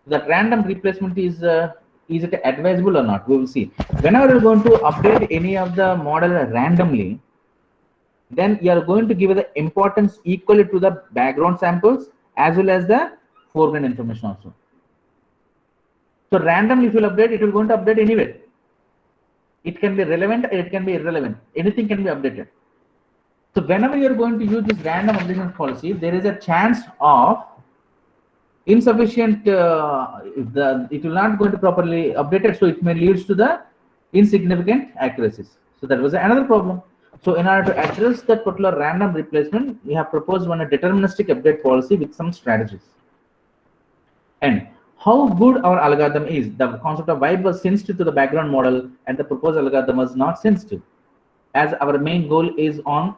That random replacement is it advisable or not? We will see. Whenever you're going to update any of the model randomly, then you are going to give the importance equally to the background samples as well as the foreground information also. So randomly, if you will update, it will going to update anyway. It can be relevant, it can be irrelevant. Anything can be updated. So whenever you are going to use this random updation policy, there is a chance of insufficient, it will not going to properly update it, so it may lead to the insignificant accuracies. So that was another problem. So in order to address that particular random replacement, we have proposed one a deterministic update policy with some strategies. And how good our algorithm is, the concept of vibe was sensitive to the background model and the proposed algorithm was not sensitive, as our main goal is on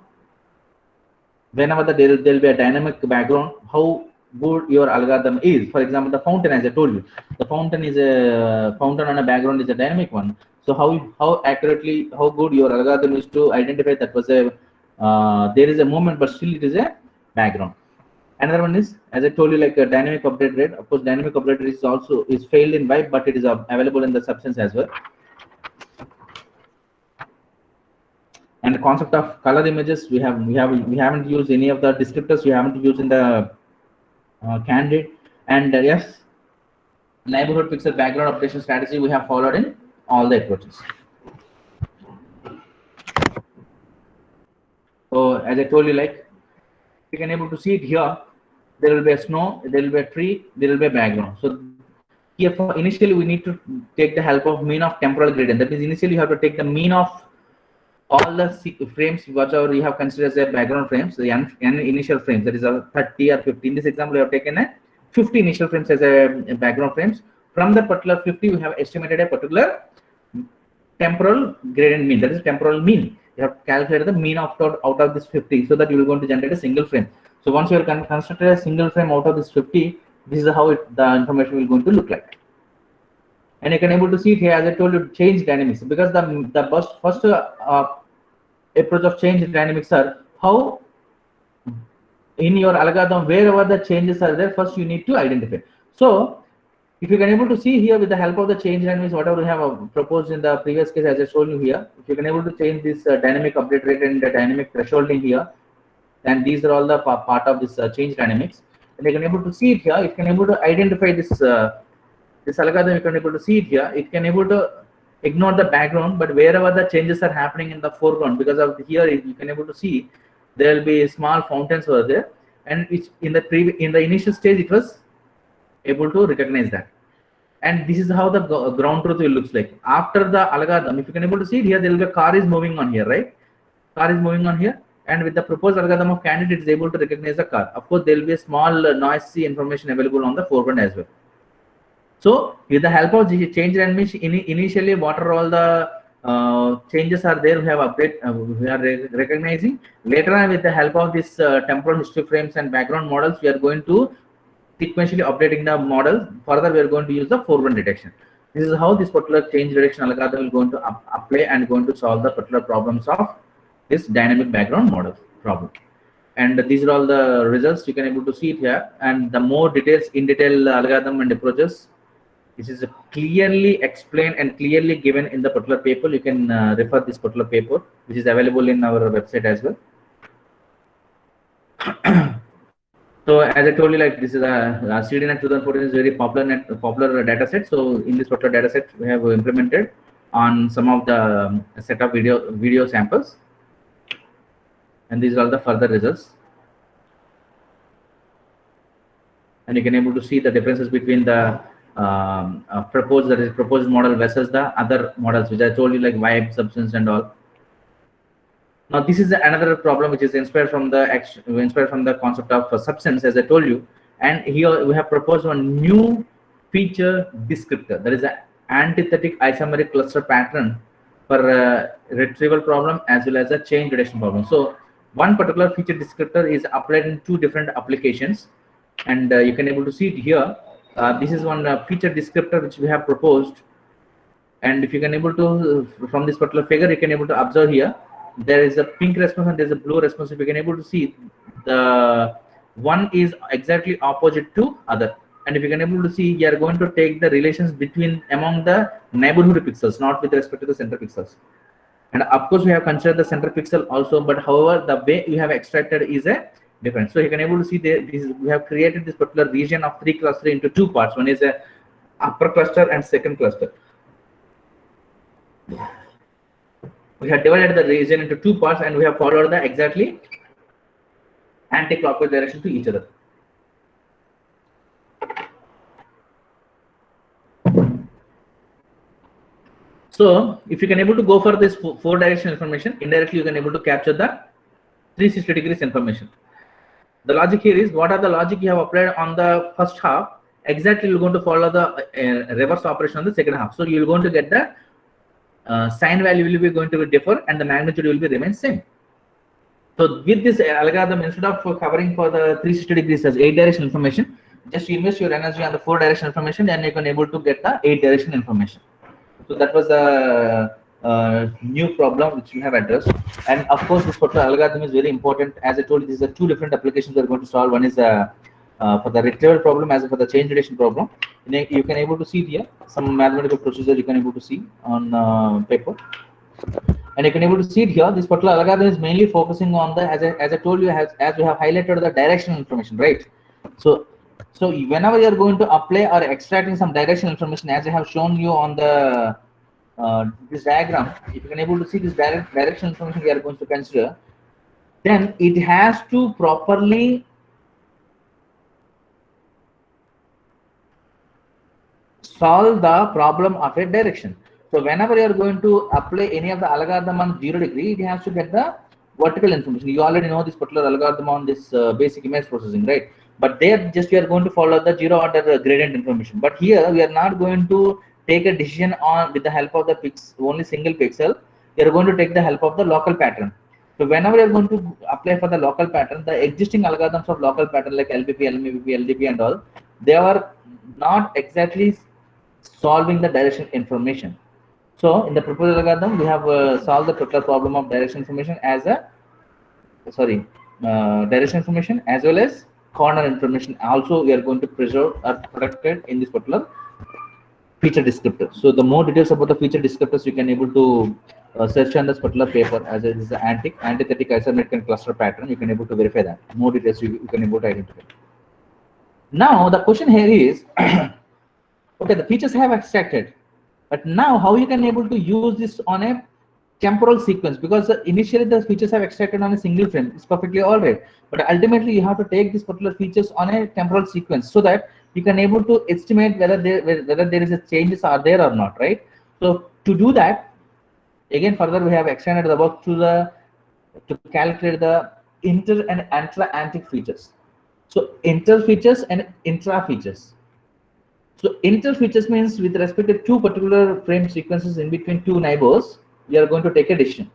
whenever there will be a dynamic background, how good your algorithm is. For example, the fountain, as I told you, the fountain is a fountain on a background is a dynamic one. So how accurately, how good your algorithm is to identify that was a there is a movement, but still it is a background. Another one is, as I told you, like a dynamic update rate. Of course, dynamic update rate is also failed in vibe, but it is available in the substance as well. And the concept of color images, we haven't used any of the descriptors. We haven't used in the candidate. And yes, neighborhood pixel background updation strategy we have followed in all the approaches. So as I told you, like you can able to see it here. There will be a snow, there will be a tree, there will be a background. So here initially we need to take the help of mean of temporal gradient. That means initially you have to take the mean of all the frames whatever you have considered as a background frames, the n initial frames, that is a 30 or 50. In this example, we have taken a 50 initial frames as a background frames. From the particular 50, we have estimated a particular temporal gradient mean, that is temporal mean. You have calculated the mean out of this 50, so that you will going to generate a single frame. So once you are constructed a single frame out of this 50, this is how the information will going to look like. And you can able to see it here, as I told you, change dynamics, because the first approach of change dynamics are how in your algorithm, wherever the changes are there, first you need to identify. So If you can able to see here with the help of the change dynamics, whatever we have proposed in the previous case, as I showed you here, if you can able to change this dynamic update rate and the dynamic thresholding here, then these are all the part of this change dynamics. And you can able to see it here. It can able to identify this this algorithm. You can able to see it here. It can able to ignore the background, but wherever the changes are happening in the foreground, because of here you can able to see there will be small fountains over there, and which in the initial stage it was able to recognize that. And this is how the ground truth will looks like after the algorithm. If you can able to see it here, there will be a car is moving on here, right? Car is moving on here, and with the proposed algorithm of candidate, it's able to recognize the car. Of course, there will be a small noisy information available on the foreground as well. So with the help of change dynamics, initially what are all the changes are there, we have update, we are recognizing. Later on, with the help of this temporal history frames and background models, we are going to sequentially updating the model. Further, we are going to use the foreground detection. This is how this particular change detection algorithm will going to apply and going to solve the particular problems of this dynamic background model problem. And these are all the results. You can able to see it here. And the more details, in detail algorithm and approaches, this is clearly explained and clearly given in the particular paper. You can refer this particular paper, which is available in our website as well. So as I told you, like this is a CDNet 2014 is very popular data set. So in this particular data set, we have implemented on some of the set of video samples, and these are all the further results. And you can able to see the differences between the proposed model versus the other models, which I told you, like vibe, substance, and all. Now this is another problem which is inspired from the concept of substance, as I told you. And here we have proposed one new feature descriptor. That is an antithetic isomeric cluster pattern for retrieval problem as well as a chain detection problem. So one particular feature descriptor is applied in two different applications, and you can able to see it here. This is one feature descriptor which we have proposed, and if you can able to from this particular figure, you can able to observe here there is a pink response and there is a blue response. If you can able to see, the one is exactly opposite to other, and if you can able to see, you are going to take the relations between among the neighborhood pixels, not with respect to the center pixels. And of course we have considered the center pixel also, but however the way we have extracted is a different. So you can able to see we have created this particular region of 3 cluster into 2 parts. One is a upper cluster and second cluster. We have divided the region into 2 parts, and we have followed the exactly anti-clockwise direction to each other. So if you can able to go for this 4 direction information, indirectly you can able to capture the 360 degrees information. The logic here is, what are the logic you have applied on the first half, exactly you're going to follow the reverse operation on the second half. So you're going to get the sign value will be going to be differ and the magnitude will be remain same. So with this algorithm, instead of covering for the 360 degrees as 8 direction information, just invest your energy on the 4 direction information, and you can able to get the 8 direction information. So that was the new problem which we have addressed. And of course, this particular algorithm is very important. As I told you, these are 2 different applications we are going to solve. One is for the retrieval problem, as for the change detection problem. You can able to see here some mathematical procedure you can able to see on paper, and you can able to see it here. This particular algorithm is mainly focusing on the, as I told you, as we have highlighted the directional information, right? So whenever you are going to apply or extracting some directional information, as I have shown you on the this diagram, if you can able to see this directional information we are going to consider, then it has to properly solve the problem of a direction. So whenever you are going to apply any of the algorithm on 0 degree, it has to get the vertical information. You already know this particular algorithm on this basic image processing, right? But there just we are going to follow the 0 order gradient information. But here we are not going to take a decision on with the help of the only single pixel. We are going to take the help of the local pattern. So whenever you are going to apply for the local pattern, the existing algorithms of local pattern like LPP, LMVP, LDP and all, they are not exactly solving the direction information. So in the proposed algorithm, we have solved the particular problem of direction information as a direction information as well as corner information. Also, we are going to preserve or protect it in this particular feature descriptor. So the more details about the feature descriptors you can able to search on this particular paper, as it is the antithetic isometric cluster pattern. You can able to verify that. More details you can able to identify. Now the question here is, okay, the features have extracted, but now how you can able to use this on a temporal sequence, because initially the features have extracted on a single frame. It's perfectly all right, but ultimately you have to take these particular features on a temporal sequence so that you can able to estimate whether there is a changes are there or not, right? So to do that, again further we have extended the work to calculate the inter and intra-antic features. So inter features and intra features. So inter features means with respect to two particular frame sequences in between two neighbors, we are going to take a decision.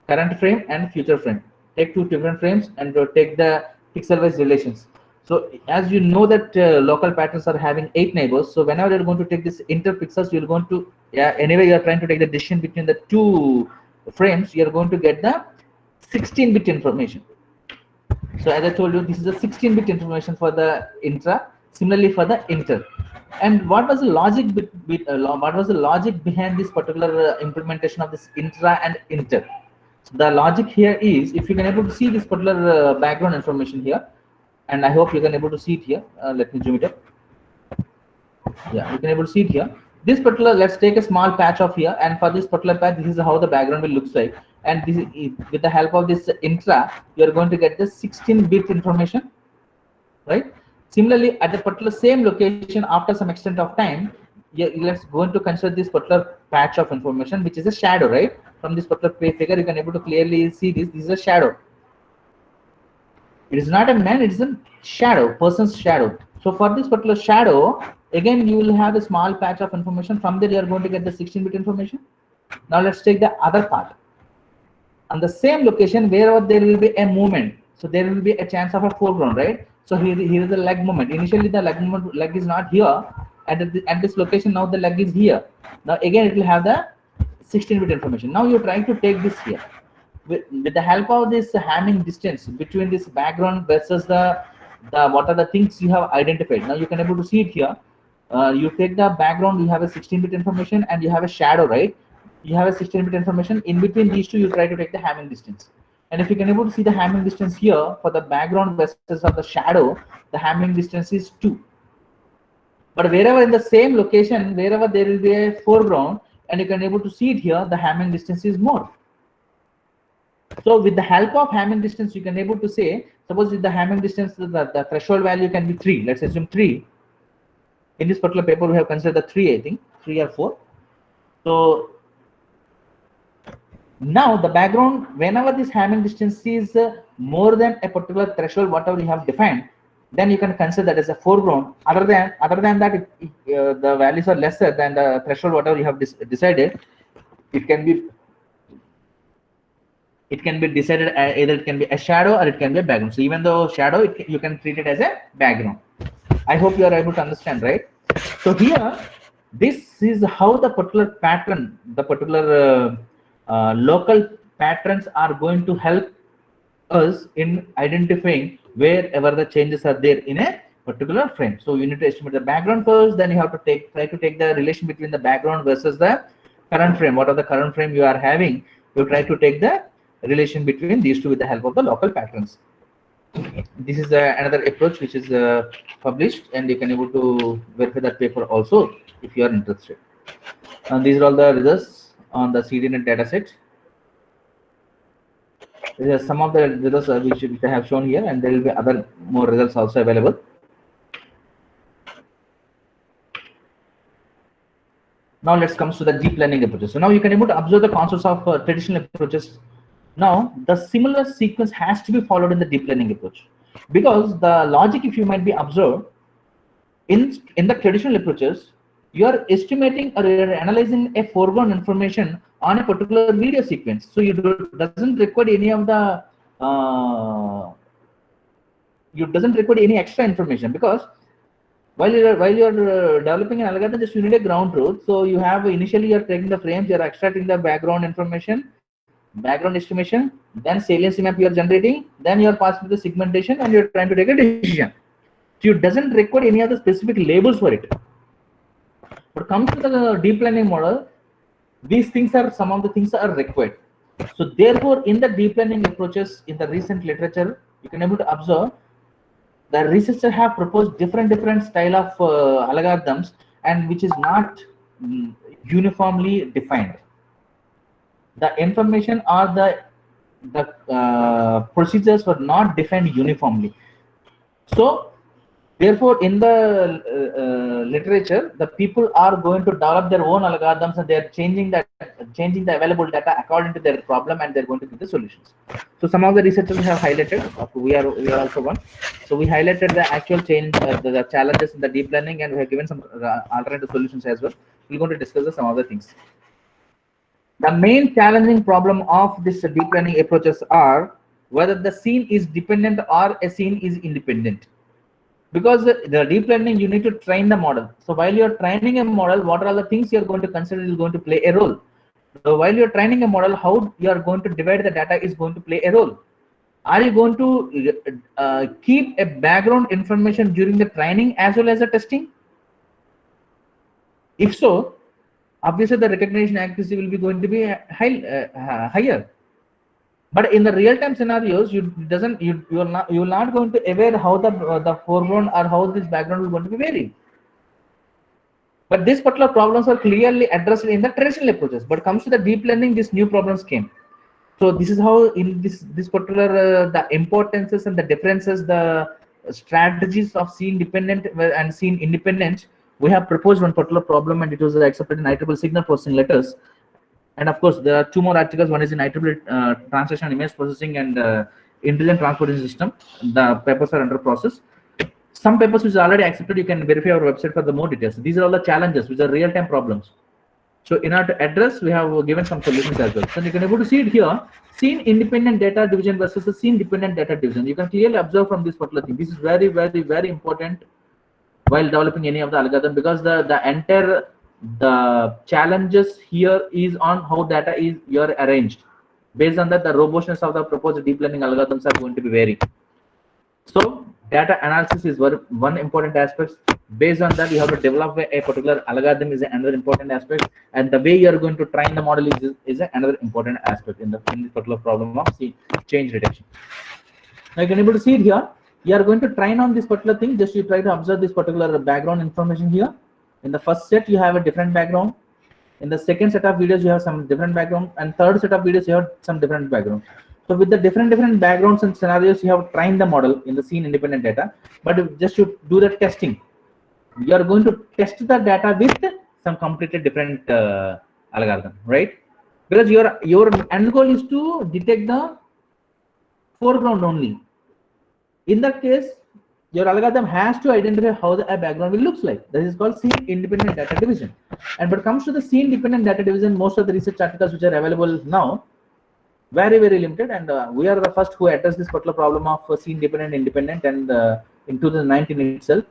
Current frame and future frame. Take two different frames and take the pixel-wise relations. So as you know that local patterns are having 8 neighbors. So whenever you're going to take this inter pixels, you're going to, anyway, you're trying to take the decision between the two frames, you're going to get the 16-bit information. So as I told you, this is a 16-bit information for the intra, similarly for the inter. And what was the logic what was the logic behind this particular implementation of this intra and inter? So the logic here is, if you can able to see this particular background information here, and I hope you can able to see it here. Let me zoom it up. Yeah, you can able to see it here. This particular, let's take a small patch of here, and for this particular patch, this is how the background will looks like. And this is, with the help of this intra, you are going to get the 16-bit information, right? Similarly, at the particular same location, after some extent of time, let's going to consider this particular patch of information, which is a shadow, right? From this particular figure, you can able to clearly see this. This is a shadow. It is not a man; it is a shadow, person's shadow. So for this particular shadow, again you will have a small patch of information. From there, you are going to get the 16-bit information. Now let's take the other part. On the same location, wherever there will be a movement, so there will be a chance of a foreground, right? So here is the leg movement. Initially, the leg is not here at this location. Now the leg is here. Now again, it will have the 16-bit information. Now you're trying to take this here with the help of this Hamming distance between this background versus the what are the things you have identified. Now you can able to see it here. You take the background, you have a 16-bit information, and you have a shadow, right? You have a 16-bit information. In between these two, you try to take the Hamming distance. And if you can able to see the Hamming distance here for the background versus of the shadow, the Hamming distance is 2. But wherever in the same location, wherever there will be a foreground, and you can able to see it here, the Hamming distance is more. So with the help of Hamming distance, you can able to say, suppose with the Hamming distance, the threshold value can be 3. Let's assume 3. In this particular paper, we have considered the 3, I think, 3 or 4. So now the background, whenever this Hamming distance is more than a particular threshold, whatever you have defined, then you can consider that as a foreground. Other than that, the values are lesser than the threshold, whatever you have decided. It can be decided either it can be a shadow or it can be a background. So even though shadow, you can treat it as a background. I hope you are able to understand, right? So here, this is how the particular pattern, the particular local patterns are going to help us in identifying wherever the changes are there in a particular frame. So you need to estimate the background first, then you have to try to take the relation between the background versus the current frame. What are the current frame you are having? You try to take the relation between these two with the help of the local patterns. This is another approach which is published, and you can able to verify that paper also if you are interested. And these are all the results on the CDNet dataset. These are some of the results which I have shown here, and there will be other more results also available. Now let's come to the deep learning approaches. So now you can able to observe the concepts of traditional approaches. Now the similar sequence has to be followed in the deep learning approach, because the logic, if you might be observed in the traditional approaches, you are estimating or you are analyzing a foreground information on a particular video sequence. So you doesn't require any of the doesn't require any extra information, because while you are developing an algorithm, just you need a ground truth. So you have initially you are taking the frames, you are extracting the background information, background estimation, then saliency map you are generating, then you are passing the segmentation, and you are trying to take a decision. So it doesn't require any other specific labels for it. But comes to the deep learning model, these things are some of the things are required. So therefore, in the deep learning approaches in the recent literature, you can able to observe the researchers have proposed different style of algorithms, and which is not uniformly defined. The information or the procedures were not defined uniformly. So therefore, in the literature, the people are going to develop their own algorithms, and they are changing the available data according to their problem, and they're going to give the solutions. So some of the researchers have highlighted. We are also one. So we highlighted the actual change, the challenges in the deep learning, and we have given some alternative solutions as well. We're going to discuss some other things. The main challenging problem of this deep learning approaches are whether the scene is dependent or a scene is independent. Because the deep learning, you need to train the model. So while you're training a model, what are all the things you're going to consider is going to play a role. So while you're training a model, how you are going to divide the data is going to play a role. Are you going to keep a background information during the training as well as the testing? If so, obviously the recognition accuracy will be going to be higher. But in the real-time scenarios, you are not going to aware how the foreground or how this background is going to be varied. But these particular problems are clearly addressed in the traditional approaches. But comes to the deep learning, these new problems came. So this is how in this particular the importances and the differences, the strategies of scene dependent and scene independent. We have proposed one particular problem, and it was accepted in IEEE signal processing letters. And of course, there are two more articles. One is in IEEE translation and image processing and intelligent transportation system. The papers are under process. Some papers which are already accepted, you can verify our website for the more details. These are all the challenges, which are real-time problems. So in order to address, we have given some solutions as well. So you can able to see it here, scene independent data division versus the scene dependent data division. You can clearly observe from this particular thing. This is very important while developing any of the algorithm, because the entire the challenges here is on how data is you're arranged. Based on that, the robustness of the proposed deep learning algorithms are going to be varied. So data analysis is one important aspect. Based on that, you have to develop a particular algorithm is another important aspect, and the way you are going to train the model is another important aspect in this particular problem of change detection. Now you can able to see it here. You are going to train on this particular thing. Just you try to observe this particular background information here. In the first set, you have a different background. In the second set of videos, you have some different background, and third set of videos, you have some different background. So with the different backgrounds and scenarios, you have trained the model in the scene independent data. But just you do the testing. You are going to test the data with some completely different algorithm, right? Because your end goal is to detect the foreground only. In that case, your algorithm has to identify how the background will looks like. That is called scene independent data division. And when it comes to the scene dependent data division, most of the research articles which are available now, very limited, and we are the first who addressed this particular problem of scene dependent independent, and in 2019 itself,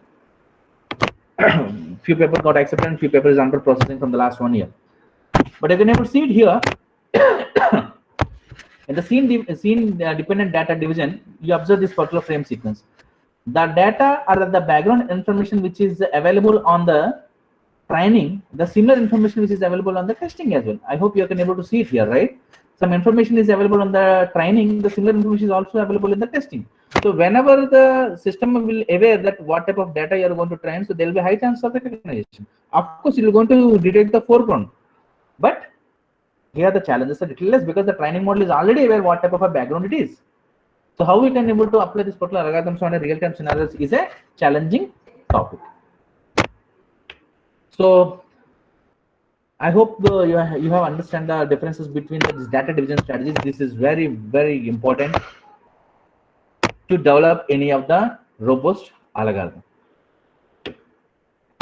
few papers got accepted and few papers under processing from the last 1 year. But you can able to see it here. In the scene dependent data division, you observe this particular frame sequence. The data or the background information which is available on the training, the similar information which is available on the testing as well. I hope you can able to see it here, right? Some information is available on the training, the similar information is also available in the testing. So whenever the system will aware that what type of data you are going to train, so there will be high chance of recognition. Of course, you are going to detect the foreground, but here the challenges are little less, because the training model is already aware what type of a background it is. So how we can able to apply this particular algorithms on a real-time scenarios is a challenging topic. So I hope you have understand the differences between these data division strategies. This is very important to develop any of the robust algorithm.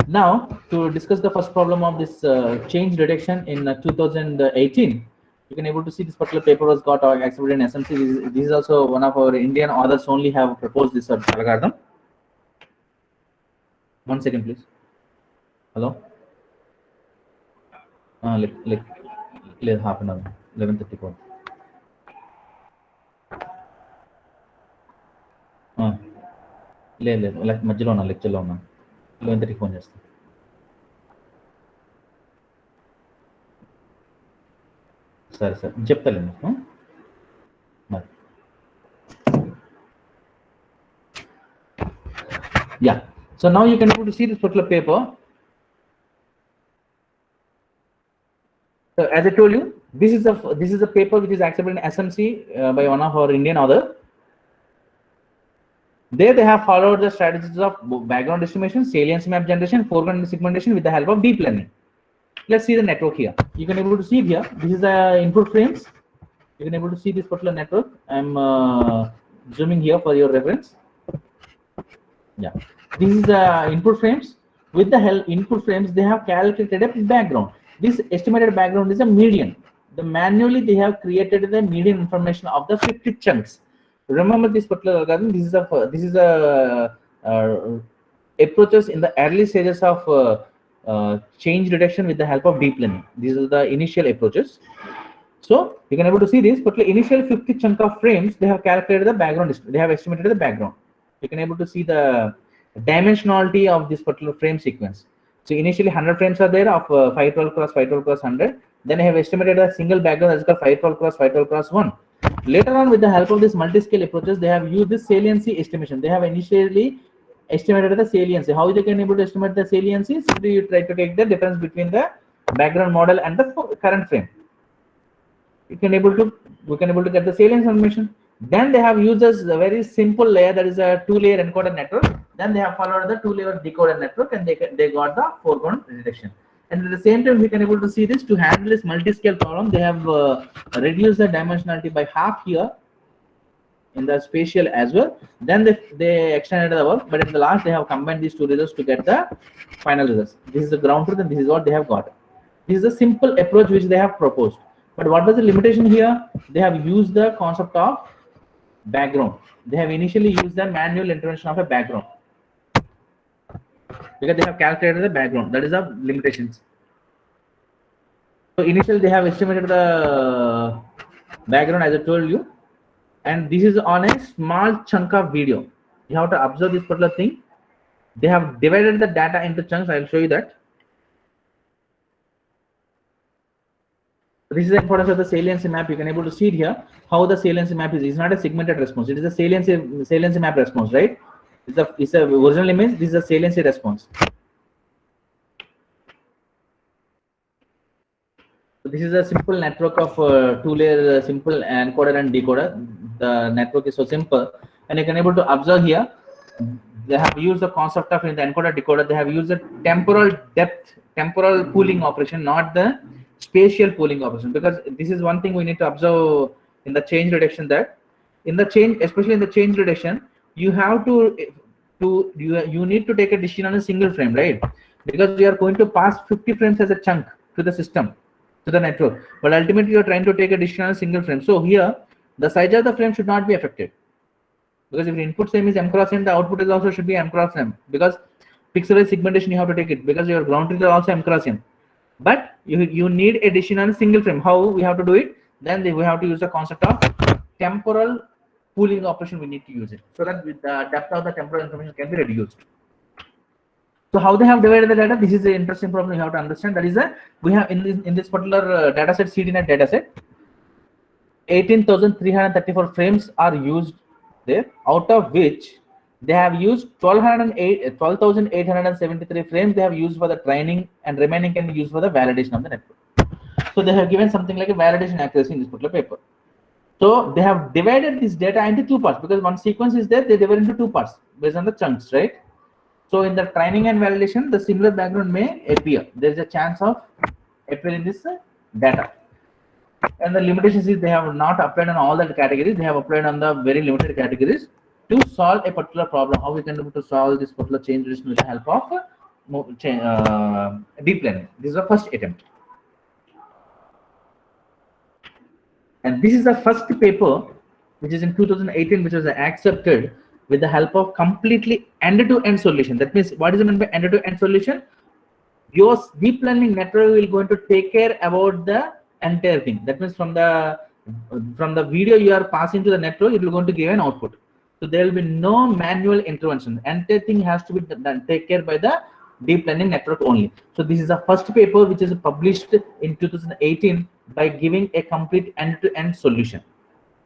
Now, to discuss the first problem of this change detection in 2018, you can able to see this particular paper was got accepted in SMC. This is also one of our Indian authors only have proposed this algorithm. 1 second, please. Hello. Half an hour. 11:34. లేదు మధ్యలో ఉన్నా, లెక్చర్లో ఉన్నా. 11:30 phone చేస్తాను. సరే sir చెప్తాను. Yeah, so now you can able to see this particular paper. So as I told you, this is a paper which is accepted in SMC by one of our Indian author. There they have followed the strategies of background estimation, salience map generation, foreground segmentation with the help of deep learning. Let's see the network here. You can able to see it here. This is the input frames. You can able to see this particular network. I'm zooming here for your reference. Yeah, this is the input frames. With the help input frames, they have calculated a background. This estimated background is a median. Manually they have created the median information of the 50 chunks. Remember this particular algorithm. This is a approaches in the early stages of change detection with the help of deep learning. These are the initial approaches. So you can able to see this particular initial 50 chunk of frames. They have calculated the background. They have estimated the background. You can able to see the dimensionality of this particular frame sequence. So initially 100 frames are there of 512 cross 512 cross 100. Then I have estimated a single background as called 512 cross 512 cross 1. Later on, with the help of this multi-scale approaches, they have used this saliency estimation. They have initially estimated the saliency. How they can able to estimate the saliency? Simply you try to take the difference between the background model and the current frame. We can able to get the salience information. Then they have used a very simple layer, that is a 2-layer encoder network. Then they have followed the 2-layer decoder network, and they got the foreground detection. And at the same time, we can able to see this to handle this multi-scale problem. They have reduced the dimensionality by half here in the spatial as well. Then they extended the work, but at the last they have combined these two results to get the final results. This is the ground truth, and this is what they have got. This is a simple approach which they have proposed. But what was the limitation here? They have used the concept of background. They have initially used the manual intervention of a background because they have calculated the background. That is the limitations. So initially they have estimated the background as I told you, and this is on a small chunk of video. You have to observe this particular thing. They have divided the data into chunks. I will show you that. This is the importance of the saliency map. You can able to see it here. How the saliency map is. It's not a segmented response. It is a saliency map response, right? It's a original image. This is a saliency response. So this is a simple network of 2-layer simple encoder and decoder. The network is so simple, and you can able to observe here. They have used the concept of in the encoder decoder. They have used the temporal pooling operation, not the spatial pooling operation, because this is one thing we need to observe in the change detection, that in the change, especially in the change detection, you have you need to take a decision on a single frame, right? Because you are going to pass 50 frames as a chunk to the system, to the network, but ultimately you are trying to take a decision on a single frame. So here the size of the frame should not be affected, because if the input same is m cross n, the output is also should be m cross m, because pixel segmentation you have to take it, because your ground truth is also m cross n. But you need a decision on a single frame. How we have to do it? Then we have to use the concept of temporal pooling operation. We need to use it so that with the depth of the temporal information can be reduced. So how they have divided the data? This is the interesting problem you have to understand. That is we have in this particular data set, CDNet data set, 18,334 frames are used there, out of which they have used 12,873 frames they have used for the training, and remaining can be used for the validation of the network. So they have given something like a validation accuracy in this particular paper. So they have divided this data into two parts, because one sequence is there, they divide into two parts based on the chunks, right? So in the training and validation, the similar background may appear. There is a chance of appearing in this data. And the limitations is they have not applied on all the categories. They have applied on the very limited categories to solve a particular problem. How we can do to solve this particular change relation with the help of deep learning. This is the first attempt. And this is the first paper, which is in 2018, which was accepted with the help of completely end-to-end solution. That means, what is meant by end-to-end solution? Your deep learning network will going to take care about the entire thing. That means from the video you are passing to the network, it will going to give an output. So there will be no manual intervention. Entire thing has to be done, take care by the deep learning network only. So this is the first paper which is published in 2018 by giving a complete end-to-end solution.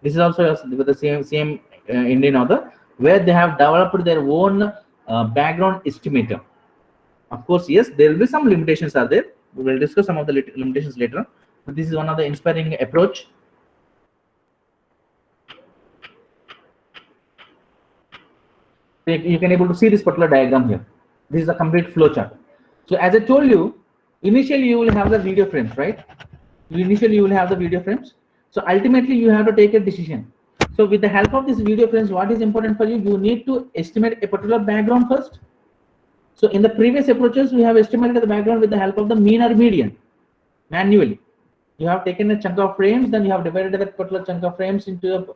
This is also with the same Indian author, where they have developed their own background estimator. Of course, yes, there will be some limitations are there. We will discuss some of the limitations later on. But this is one of the inspiring approach. You can able to see this particular diagram here. This is a complete flow chart. So as I told you, initially you will have the video frames, right? Initially you will have the video frames. So ultimately you have to take a decision. So with the help of this video frames, what is important for you? You need to estimate a particular background first. So in the previous approaches, we have estimated the background with the help of the mean or median manually. You have taken a chunk of frames, then you have divided that particular chunk of frames into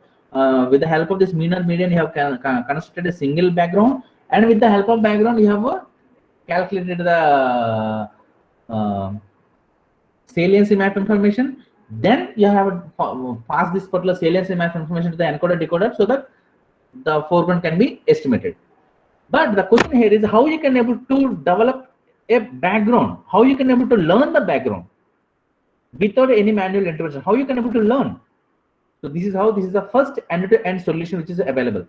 with the help of this mean or median, you have constructed a single background, and with the help of background, you have calculated the saliency map information. Then you have passed this particular saliency map information to the encoder decoder so that the foreground can be estimated. But the question here is how you can able to develop a background, how you can able to learn the background without any manual intervention, how you can able to learn. So this is how, this is the first end-to-end solution which is available.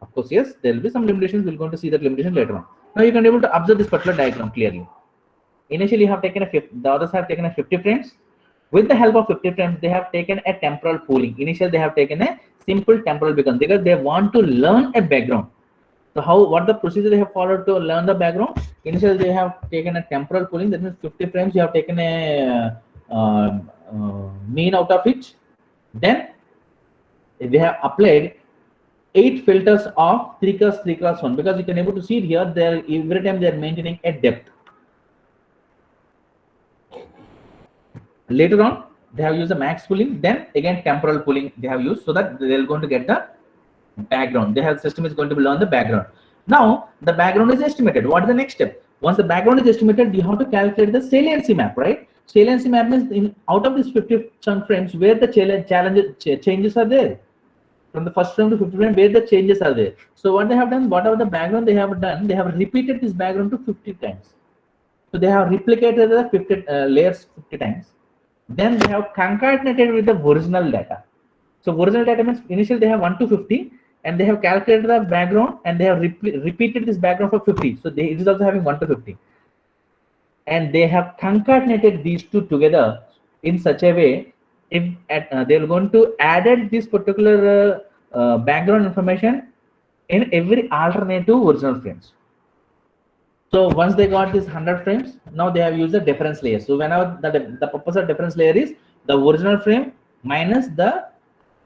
Of course, yes, there will be some limitations. We're going to see that limitation later on. Now you can able to observe this particular diagram clearly. Initially, you have taken the others have taken a 50 frames. With the help of 50 frames, they have taken a temporal pooling. Initially, they have taken a simple temporal because they want to learn a background. So what the procedure they have followed to learn the background? Initially, they have taken a temporal pooling. That means 50 frames. You have taken a mean out of it. Then they have applied 8 filters of 3x3x1 because you can able to see it here. There every time they are maintaining a depth. Later on, they have used the max pooling. Then again temporal pooling they have used so that they are going to get the background. The system is going to learn the background. Now the background is estimated. What is the next step? Once the background is estimated, you have to calculate the saliency map, right? Saliency map means out of these 50 chunk frames where the changes are there. From the first frame to 50 frame where the changes are there. So what they have done, whatever the background they have done, they have repeated this background to 50 times. So they have replicated the 50 layers 50 times. Then they have concatenated with the original data. So original data means initially they have 1 to 50 and they have calculated the background and they have repeated this background for 50. So it is also having 1 to 50. And they have concatenated these two together in such a way if they're going to added this particular background information in every alternative original frames. So once they got this 100 frames, now they have used the difference layer. So whenever the purpose of difference layer is the original frame minus the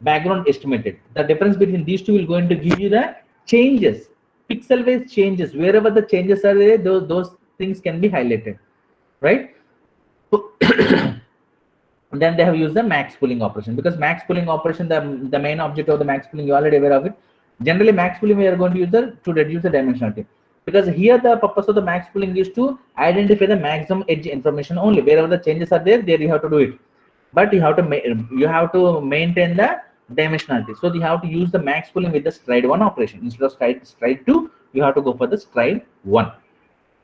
background estimated. The difference between these two will going to give you the changes, pixel based changes. Wherever the changes are there, those things can be highlighted, right? So then they have used the max pooling operation because max pooling operation, the main object of the max pooling, you already aware of it. Generally, max pooling we are going to use to reduce the dimensionality. Because here the purpose of the max pooling is to identify the maximum edge information only. Wherever the changes are there you have to do it. But you have to maintain the dimensionality. So you have to use the max pooling with the stride 1 operation. Instead of stride 2, you have to go for the stride 1.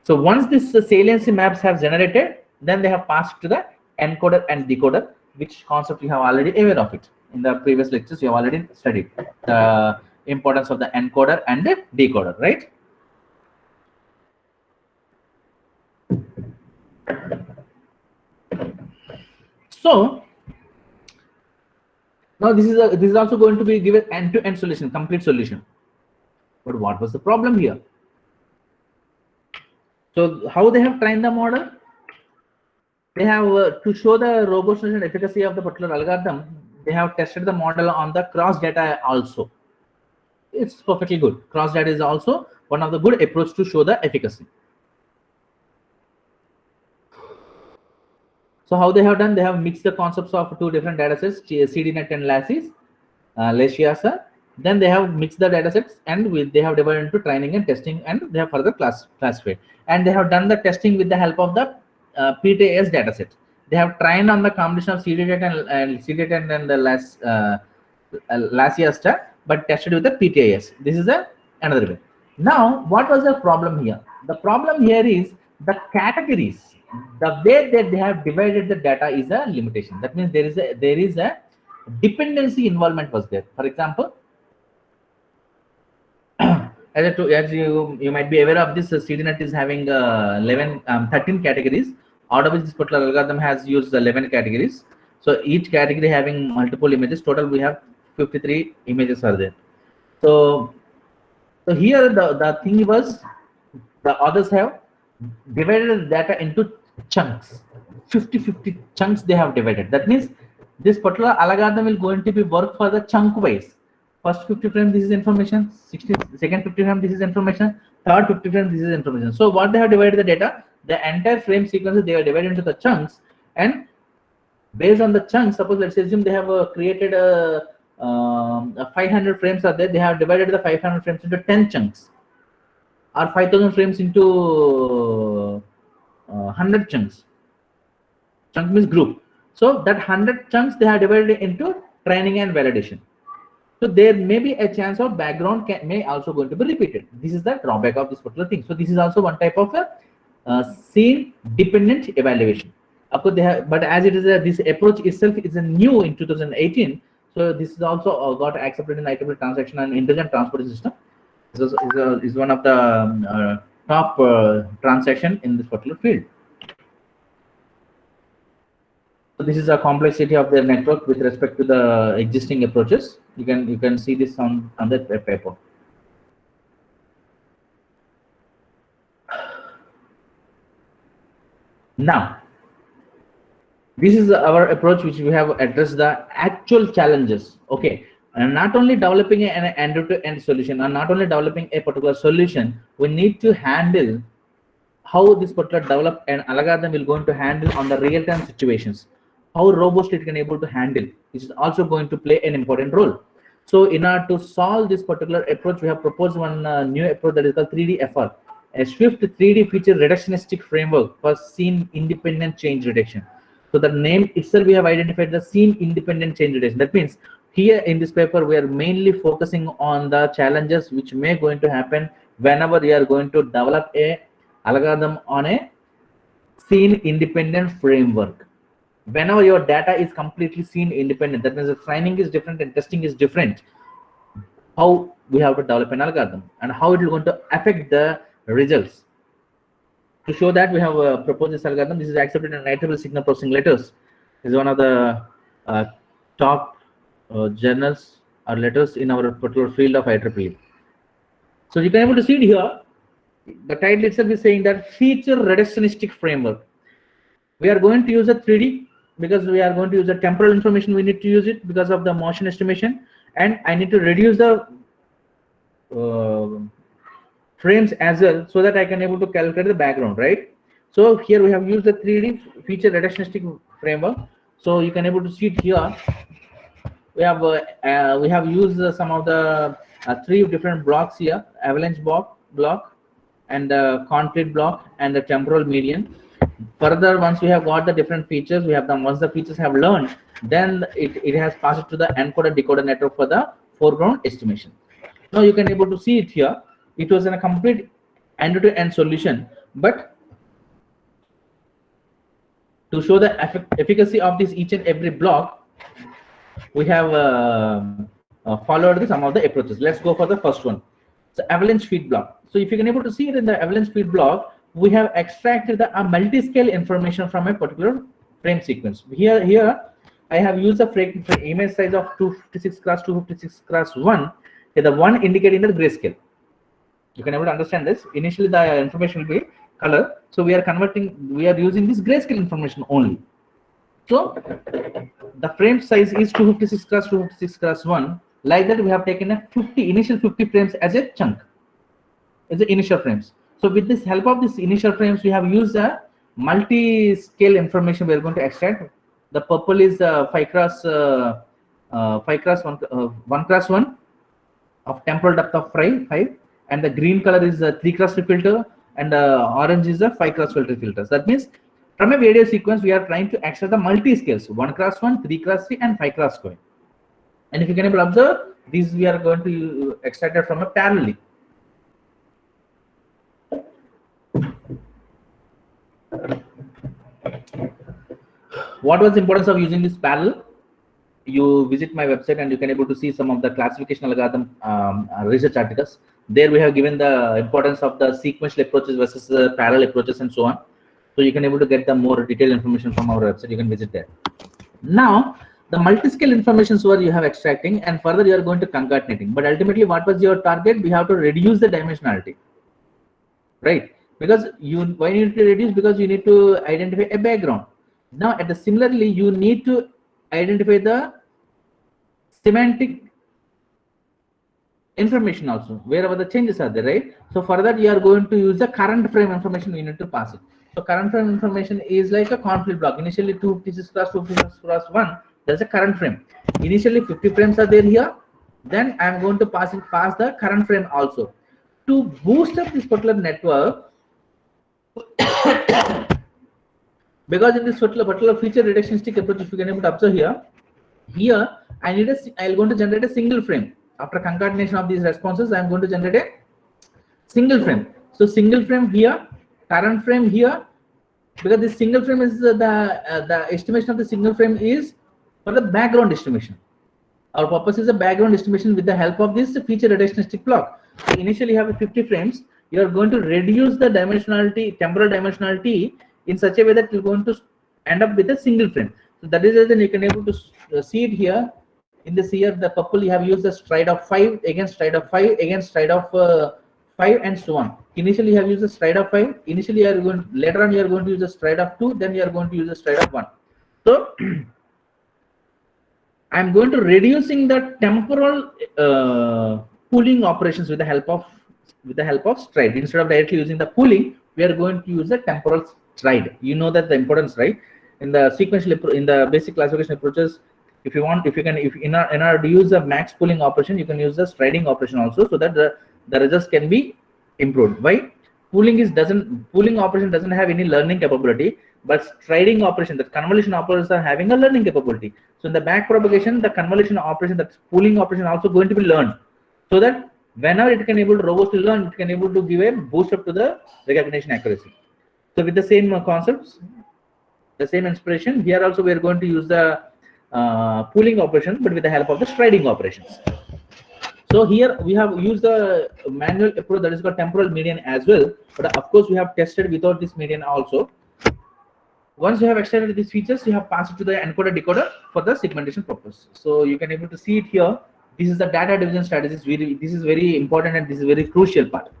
So once this saliency maps have generated, then they have passed to the encoder and decoder, which concept you have already aware of it. In the previous lectures, you have already studied the importance of the encoder and the decoder, right? So now this is also going to be given end-to-end solution, complete solution. But what was the problem here? So how they have trained the model? They have to show the robustness and efficacy of the particular algorithm. They have tested the model on the cross data also. It's perfectly good. Cross data is also one of the good approach to show the efficacy. So how they have done? They have mixed the concepts of 2 different datasets, CDNet and LaCISA. Then they have mixed the datasets and they have divided into training and testing, and they have further classified. And they have done the testing with the help of the PTAS dataset. They have trained on the combination of CDNet and the LaCISA, but tested with the PTAS. This is another way. Now, what was the problem here? The problem here is the categories. the way that they have divided the data is a limitation. That means there is a dependency involvement was there. For example, as you might be aware of this, CDNet is having 13 categories, out of which this particular algorithm has used 11 categories. So each category having multiple images. Total we have 53 images are there. So here the thing was, the others have divided the data into chunks. 50 chunks they have divided. That means this particular algorithm will going to be work for the chunk wise. First 50 frames, this is information. Second 50 frames, this is information. Third 50 frames, this is information. So what they have divided the data, the entire frame sequences they are divided into the chunks, and based on the chunks, suppose let's assume they have created a 500 frames are there. They have divided the 500 frames into 10 chunks, or 5,000 frames into 100 chunks. Chunk means group. So that 100 chunks they have divided into training and validation. So there may be a chance of background may also going to be repeated. This is the drawback of this particular thing. So this is also one type of a scene dependent evaluation. Of course, they have, but as it is this approach itself is a new in 2018. So this is also got accepted in IEEE transaction and intelligent transportation system. This is one of the top transaction in this particular field. So this is a complexity of their network with respect to the existing approaches. You can see this on the paper. Now, this is our approach which we have addressed the actual challenges. Okay, and not only developing an end-to-end solution, and not only developing a particular solution, we need to handle how this particular develop an algorithm will going to handle on the real-time situations. How robust it can able to handle, which is also going to play an important role. So in order to solve this particular approach, we have proposed one new approach that is called 3DFR, a Swift 3D feature reductionistic framework for scene independent change reduction. So the name itself, we have identified the scene independent change reduction. That means here in this paper, we are mainly focusing on the challenges which may going to happen whenever you are going to develop a algorithm on a scene independent framework. Whenever your data is completely scene independent, that means the training is different and testing is different. How we have to develop an algorithm and how it is going to affect the results. To show that, we have proposed this algorithm. This is accepted in IEEE signal processing letters. This is one of the top journals or letters in our particular field of IEEE. So you can able to see it here. The title itself is saying that feature reductionistic framework. We are going to use a 3D because we are going to use the temporal information. We need to use it because of the motion estimation, and I need to reduce the frames as well, so that I can able to calculate the background, right? So here we have used the 3D feature reductionistic framework. So you can able to see it here. We have used some of the 3 different blocks here: avalanche block, and the conflict block, and the temporal median. Further, once we have got the different features, we have once the features have learned, then it has passed it to the encoder decoder network for the foreground estimation. Now you can able to see it here. It was in a complete end-to-end solution, but to show the efficacy of this each and every block, we have followed some of the approaches. Let's go for the first one. So avalanche feed block. So if you can able to see it in the avalanche feed block, we have extracted the multi-scale information from a particular frame sequence. Here I have used the frame image size of 256 cross 256 cross 1, the 1 indicating the grayscale. You can able to understand this. Initially the information will be color, so we are using this grayscale information only. So the frame size is 256 cross 256 cross 1. Like that, we have taken a initial 50 frames as a chunk, as the initial frames. So with this help of this initial frames, we have used a multi-scale information we are going to extract. The purple is 5 cross 1 cross 1 of temporal depth of 5, and the green color is 3 cross 3 filter, and orange is a 5 cross filters. That means from a video sequence, we are trying to extract the multi-scales: 1 cross 1, 3 cross 3, and 5 cross 5. And if you can able to observe, these we are going to extract it from a parallelly. what was the importance of using this parallel? You visit my website and you can able to see some of the classification algorithm research articles. There we have given the importance of the sequential approaches versus the parallel approaches and so on. So you can able to get the more detailed information from our website. You can visit there. Now the multi-scale information where you have extracting, and further you are going to concatenating. But ultimately, what was your target? We have to reduce the dimensionality, right? Because why you need to reduce? Because you need to identify a background. Now at the similarly, you need to identify the semantic information also, wherever the changes are there, right? So for that you are going to use the current frame information. We need to pass it. So current frame information is like a conflict block. Initially 256 cross 256 cross 1. There's a current frame. Initially 50 frames are there here. Then I am going to pass the current frame also. To boost up this particular network, because in this particular feature reductionistic approach, if you can able to observe here I'm going to generate a single frame. After concatenation of these responses, I'm going to generate a single frame. So single frame here, current frame here, because this single frame is the estimation of the single frame is for the background estimation. Our purpose is a background estimation with the help of this feature reductionistic block. So initially you have 50 frames. You are going to reduce the dimensionality, temporal dimensionality in such a way that you're going to end up with a single frame. So that is the reason you can able to see it here. In this here, the purple you have used the stride of 5 against stride of 5 against stride of 5 and so on. Initially you have used the stride of 5. Initially you are going, later on you are going to use the stride of 2. Then you are going to use the stride of 1. So I am going to reducing the temporal pooling operations with the help of stride. Instead of directly using the pooling, we are going to use the temporal stride. You know that the importance, right? In the sequential, in the basic classification approaches, if you in order to use the max pooling operation, you can use the striding operation also, so that the results can be improved. Why? Pooling operation doesn't have any learning capability, but striding operation, the convolution operators are having a learning capability. So in the back propagation, the convolution operation, that pooling operation also going to be learned, so that whenever it can able to robustly learn, it can able to give a boost up to the recognition accuracy. So with the same concepts, the same inspiration, here also we are going to use the pooling operation, but with the help of the striding operations. So here we have used the manual approach that is called temporal median as well, but of course we have tested without this median also. Once you have extracted these features, you have passed it to the encoder decoder for the segmentation purpose. So you can able to see it here. This is the data division strategies. This is very important and this is very crucial part.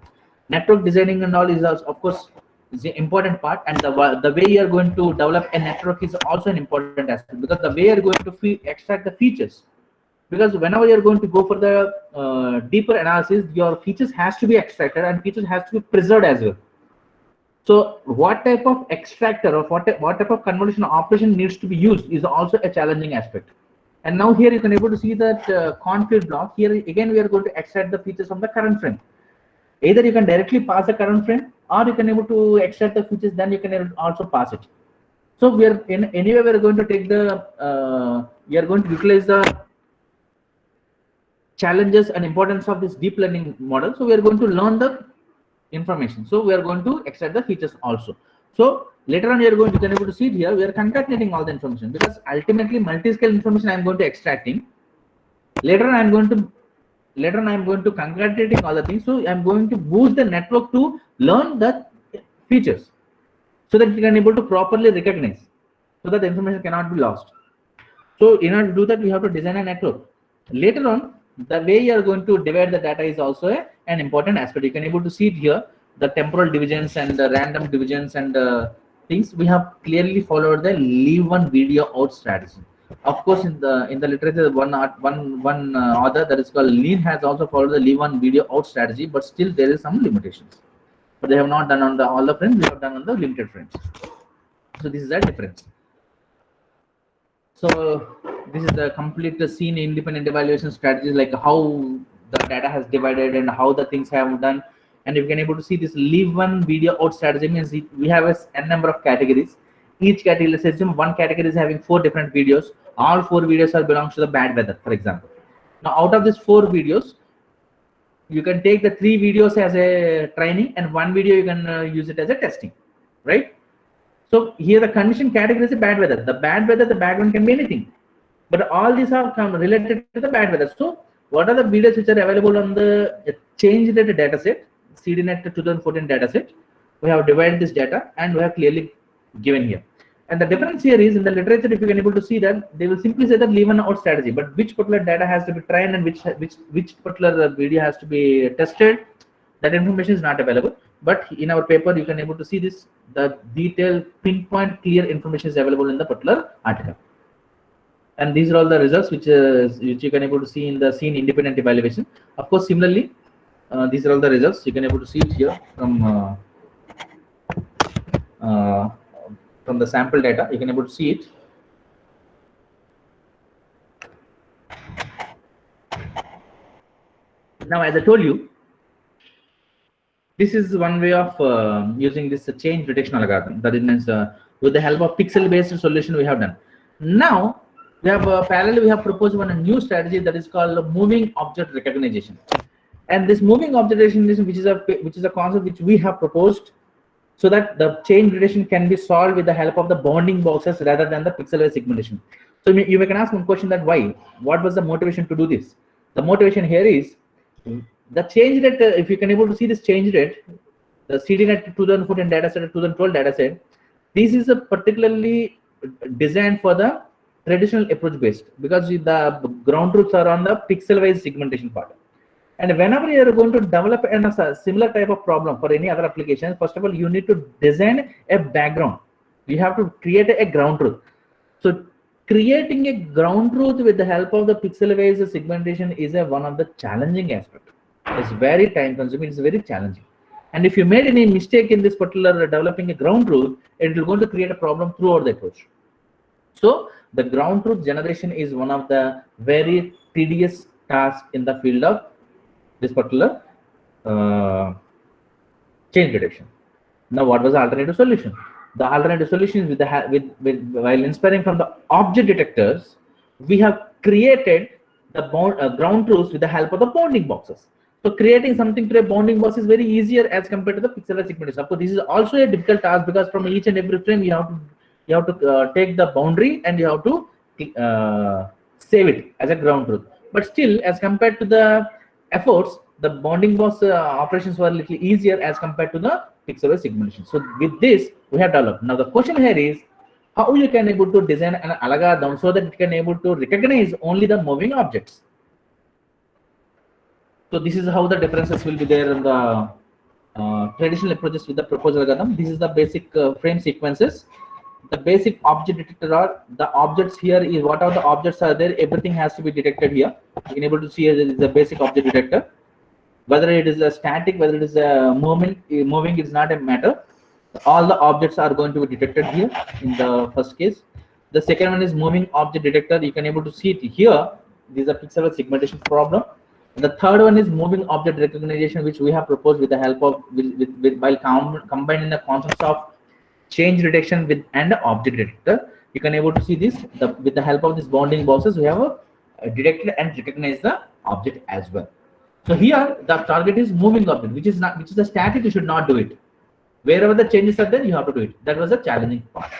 Network designing and all is also, of course, is the important part, and the way you are going to develop a network is also an important aspect, because the way you are going to extract the features, because whenever you are going to go for the deeper analysis, your features has to be extracted and features has to be preserved as well. So what type of extractor or what type of convolution operation needs to be used is also a challenging aspect. And now here you can able to see that conflict block. Here again we are going to extract the features from the current frame. Either you can directly pass the current frame, or you can able to extract the features, then you can also pass it. So we are anyway we are going to take the we are going to utilize the challenges and importance of this deep learning model. So we are going to learn the information. So we are going to extract the features also. So later on you can able to see it here. We are concatenating all the information, because ultimately multi-scale information I am going to extracting. Later on I am going to concatenating all the things. So I am going to boost the network to learn the features, so that you can able to properly recognize, so that the information cannot be lost. So in order to do that, we have to design a network. Later on, the way you are going to divide the data is also an important aspect. You can able to see it here, the temporal divisions and the random divisions and things. We have clearly followed the leave one video out strategy. Of course, in the literature, one author that is called Lean has also followed the leave one video out strategy, but still there is some limitations. But they have not done on all the frames. We have done on the limited frames. So this is the difference. So this is the complete scene independent evaluation strategies, like how the data has divided and how the things have done. And you can able to see this leave one video out strategy means we have n number of categories. Each category, let's assume one category is having 4 different videos. All 4 videos are belongs to the bad weather, for example. Now out of these 4 videos, you can take the 3 videos as a training and 1 video you can use it as a testing, right? So here the condition category is bad weather. The bad weather, the background can be anything. But all these are related to the bad weather. So what are the videos which are available on the change data dataset, CDNet 2014 dataset? We have divided this data and we have clearly given here. And the difference here is in the literature, if you can able to see that they will simply say that leave an out strategy, but which particular data has to be trained and which particular video has to be tested, that information is not available. But in our paper, you can able to see this, the detailed pinpoint clear information is available in the particular article. And these are all the results which you can able to see in the scene independent evaluation. Of course, similarly, these are all the results. You can able to see it here from the sample data. You can able to see it. Now, as I told you, this is one way of using this change detection algorithm. That is, with the help of pixel-based solution we have done. Now, we have parallelly we have proposed one new strategy that is called moving object recognition. And this moving object recognition, which is a concept which we have proposed, so that the change detection can be solved with the help of the bounding boxes rather than the pixel-based segmentation. So you may ask one question that why? What was the motivation to do this? The motivation here is the change rate. If you can able to see this change rate, the CDNet 2014 dataset, 2012 dataset, this is a particularly designed for the traditional approach based, because the ground truths are on the pixel-wise segmentation part. And whenever you are going to develop a similar type of problem for any other application, first of all, you need to design a background. You have to create a ground truth. So creating a ground truth with the help of the pixel-wise segmentation is one of the challenging aspects. It's very time consuming, it's very challenging. And if you made any mistake in this particular developing a ground truth, it will going to create a problem throughout the approach. So the ground truth generation is one of the very tedious tasks in the field of this particular change detection. Now, what was the alternative solution? The alternative solution is while inspiring from the object detectors, we have created the ground truths with the help of the bounding boxes. So creating something to a bounding box is very easier as compared to the pixel segmentation. Of course, this is also a difficult task because from each and every frame you have to take the boundary and you have to save it as a ground truth. But still, as compared to the efforts, the bounding box operations were a little easier as compared to the pixel segmentation. So with this, we have developed. Now the question here is how you can able to design an algorithm so that it can able to recognize only the moving objects. So this is how the differences will be there in the traditional approaches with the proposed algorithm. This is the basic frame sequences. The basic object detector are the objects here is what are the objects are there. Everything has to be detected here. You can able to see here is the basic object detector. Whether it is a static, whether it is a moving is not a matter. All the objects are going to be detected here in the first case. The second one is moving object detector. You can able to see it here. This is a pixel segmentation problem. The third one is moving object recognition, which we have proposed with the help of while combining the concepts of change detection with and object detector. You can able to see this with the help of these bounding boxes. We have detected and recognized the object as well. So here the target is moving object, which is a static. You should not do it. Wherever the changes are there, you have to do it. That was a challenging part.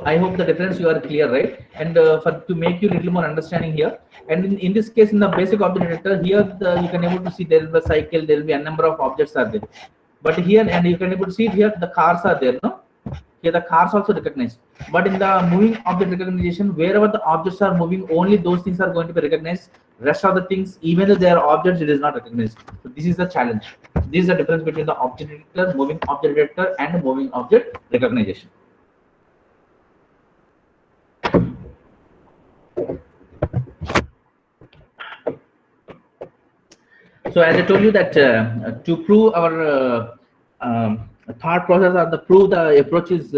I hope the difference you are clear, right? And to make you a little more understanding here, and in this case, in the basic object detector, here you can able to see there will be a cycle, there will be a number of objects are there. But here, and you can able to see it here, the cars are there, no? Here the cars also recognized. But in the moving object recognition, wherever the objects are moving, only those things are going to be recognized. Rest of the things, even though they are objects, it is not recognized. So this is the challenge. This is the difference between the object detector, moving object detector, and moving object recognition. So as I told you that to prove our thought process or to prove the approach is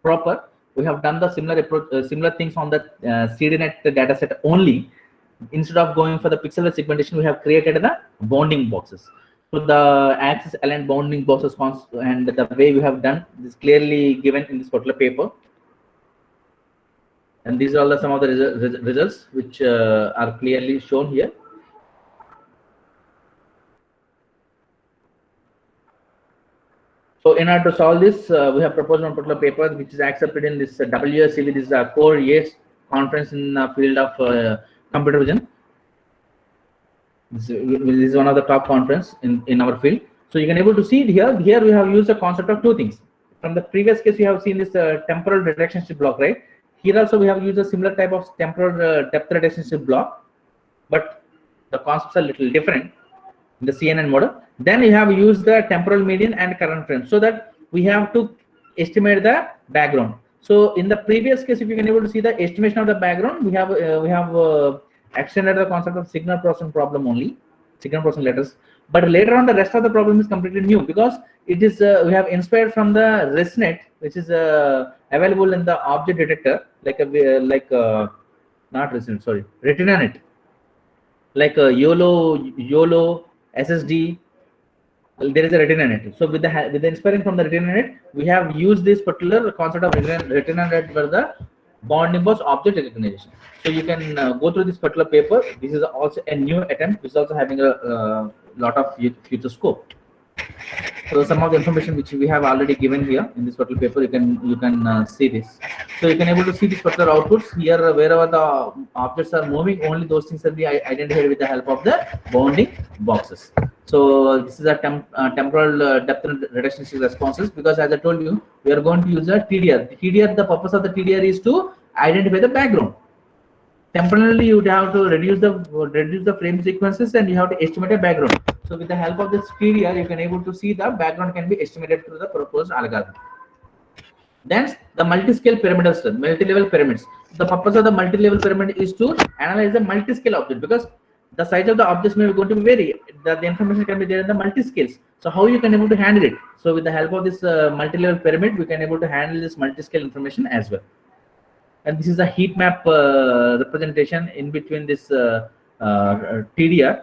proper, we have done the similar approach, similar things on the CDNet dataset only. Instead of going for the pixel segmentation, we have created the bounding boxes. So the axis aligned bounding boxes and the way we have done is clearly given in this particular paper. And these are all some of the results which are clearly shown here. So in order to solve this, we have proposed one particular paper which is accepted in this WSCV, this core years conference in the field of computer vision. This is one of the top conference in our field. So you can able to see it here. Here we have used the concept of two things. From the previous case, we have seen this temporal relationship block, right? Here also we have used a similar type of temporal depth relationship block, but the concepts are little different in the CNN model. Then we have used the temporal median and current frame, so that we have to estimate the background. So in the previous case, if you can able to see the estimation of the background, we have extended the concept of signal processing problem only, signal processing letters. But later on, the rest of the problem is completely new, because it is we have inspired from the ResNet, which is available in the object detector, like not ResNet, sorry, RetinaNet, like YOLO, SSD. There is a RetinaNet. So with the inspiring from the RetinaNet, we have used this particular concept of RetinaNet for the bounding box object recognition. So you can go through this particular paper. This is also a new attempt, which is also having a lot of future scope. So some of the information which we have already given here in this particular paper, you can see this. So you can able to see this particular outputs here. Wherever the objects are moving, only those things will be identified with the help of the bounding boxes. So this is a temporal depth relationship responses, because as I told you, we are going to use a TDR. The purpose of the TDR is to identify the background. Temporarily, you would have to reduce the frame sequences, and you have to estimate a background. So with the help of this TDR, you can able to see the background can be estimated through the proposed algorithm. Then the multi-scale pyramidal structure, multi-level pyramids. The purpose of the multi-level pyramid is to analyze the multi-scale object, because the size of the objects may be going to be vary. The information can be there in the multi-scales. So how you can able to handle it? So with the help of this multi-level pyramid, we can able to handle this multi-scale information as well. And this is a heat map representation in between this TDR,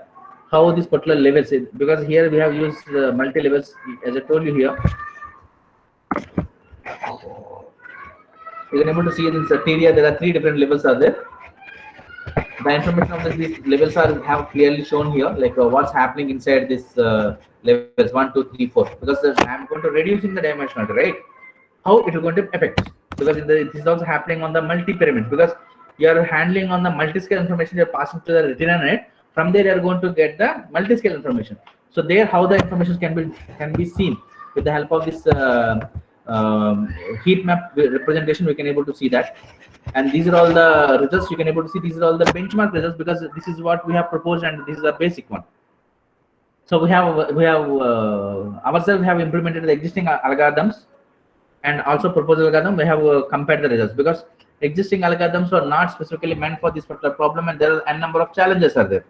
how this particular levels is, because here we have used multi levels, as I told you here. You can able to see in this TDR there are 3 different levels are there. The information of these levels have clearly shown here, like what's happening inside this levels 1, 2, 3, 4. Because I'm going to reducing the dimensionality, right? How it is going to affect, because this is also happening on the multi-pyramid, because you are handling on the multi-scale information, you are passing to the RetinaNet. From there, you are going to get the multi-scale information. So there, how the information can be seen with the help of this heat map representation, we can able to see that. And these are all the results you can able to see. These are all the benchmark results, because this is what we have proposed, and this is a basic one. So we have ourselves have implemented the existing algorithms, and also proposed algorithm. We have compared the results, because existing algorithms are not specifically meant for this particular problem, and there are a number of challenges are there.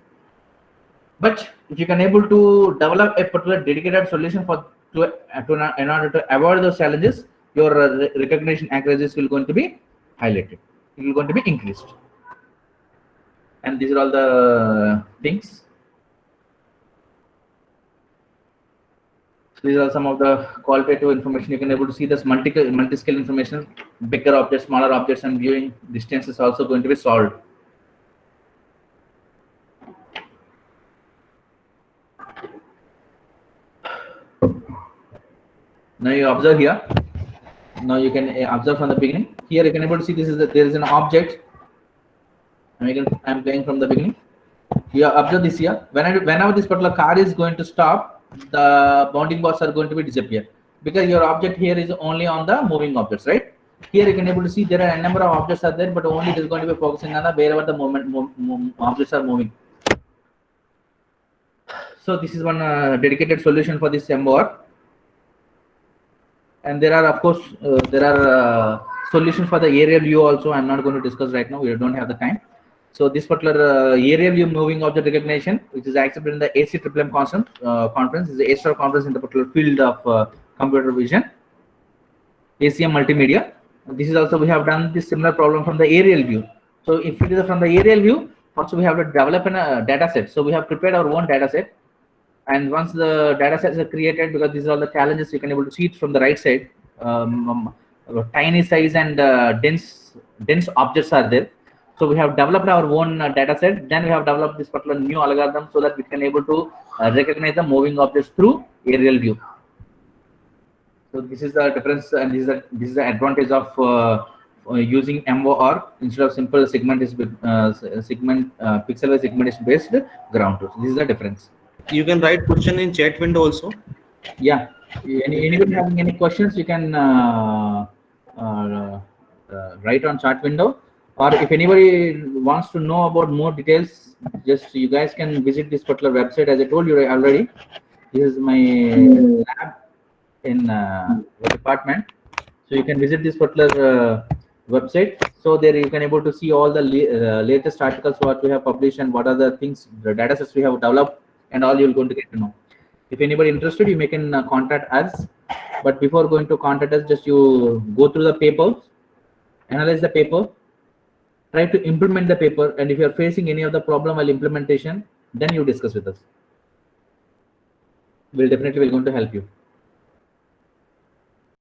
But if you can able to develop a particular dedicated solution in order to avoid those challenges, your recognition accuracies will going to be highlighted. It will going to be increased. And these are all the things. These are some of the qualitative information. You can able to see this multi-scale information, bigger objects, smaller objects, and viewing distance is also going to be solved. Now you observe here. Now you can observe from the beginning. Here you can able to see this is there is an object. I'm playing from the beginning. You observe this here. Whenever this particular car is going to stop, the bounding box are going to be disappear, because your object here is only on the moving objects, right? Here you can able to see there are a number of objects are there, but only it is going to be focusing on the wherever the objects are moving. So this is one dedicated solution for this MOR. And there are, of course, solutions for the aerial view also. I'm not going to discuss right now. We don't have the time. So this particular aerial view moving object recognition, which is accepted in the ACMM conference, is the A-star conference in the particular field of computer vision, ACM multimedia. This is also, we have done this similar problem from the aerial view. So if it is from the aerial view, first we have to develop a data set. So we have prepared our own data set. And once the data sets are created, because these are all the challenges, you can able to see it from the right side. Tiny size and dense objects are there. So we have developed our own data set. Then we have developed this particular new algorithm, so that we can able to recognize the moving objects through aerial view. So this is the difference, and this is the advantage of using MOR instead of simple segment is pixel segmentation based ground truth. This is the difference. You can write question in chat window also. Yeah. Anybody having any questions, you can write on chat window, or if anybody wants to know about more details, just you guys can visit this particular website. As I told you already, this is my lab in the department, so you can visit this particular website. So there you can able to see all the latest articles what we have published and what are the things, the data sets we have developed, and all you're going to get to know. If anybody interested, you may can contact us. But before going to contact us, just you go through the paper, analyze the paper, try to implement the paper, and if you are facing any of the problem while implementation, then you discuss with us. We'll definitely going to help you.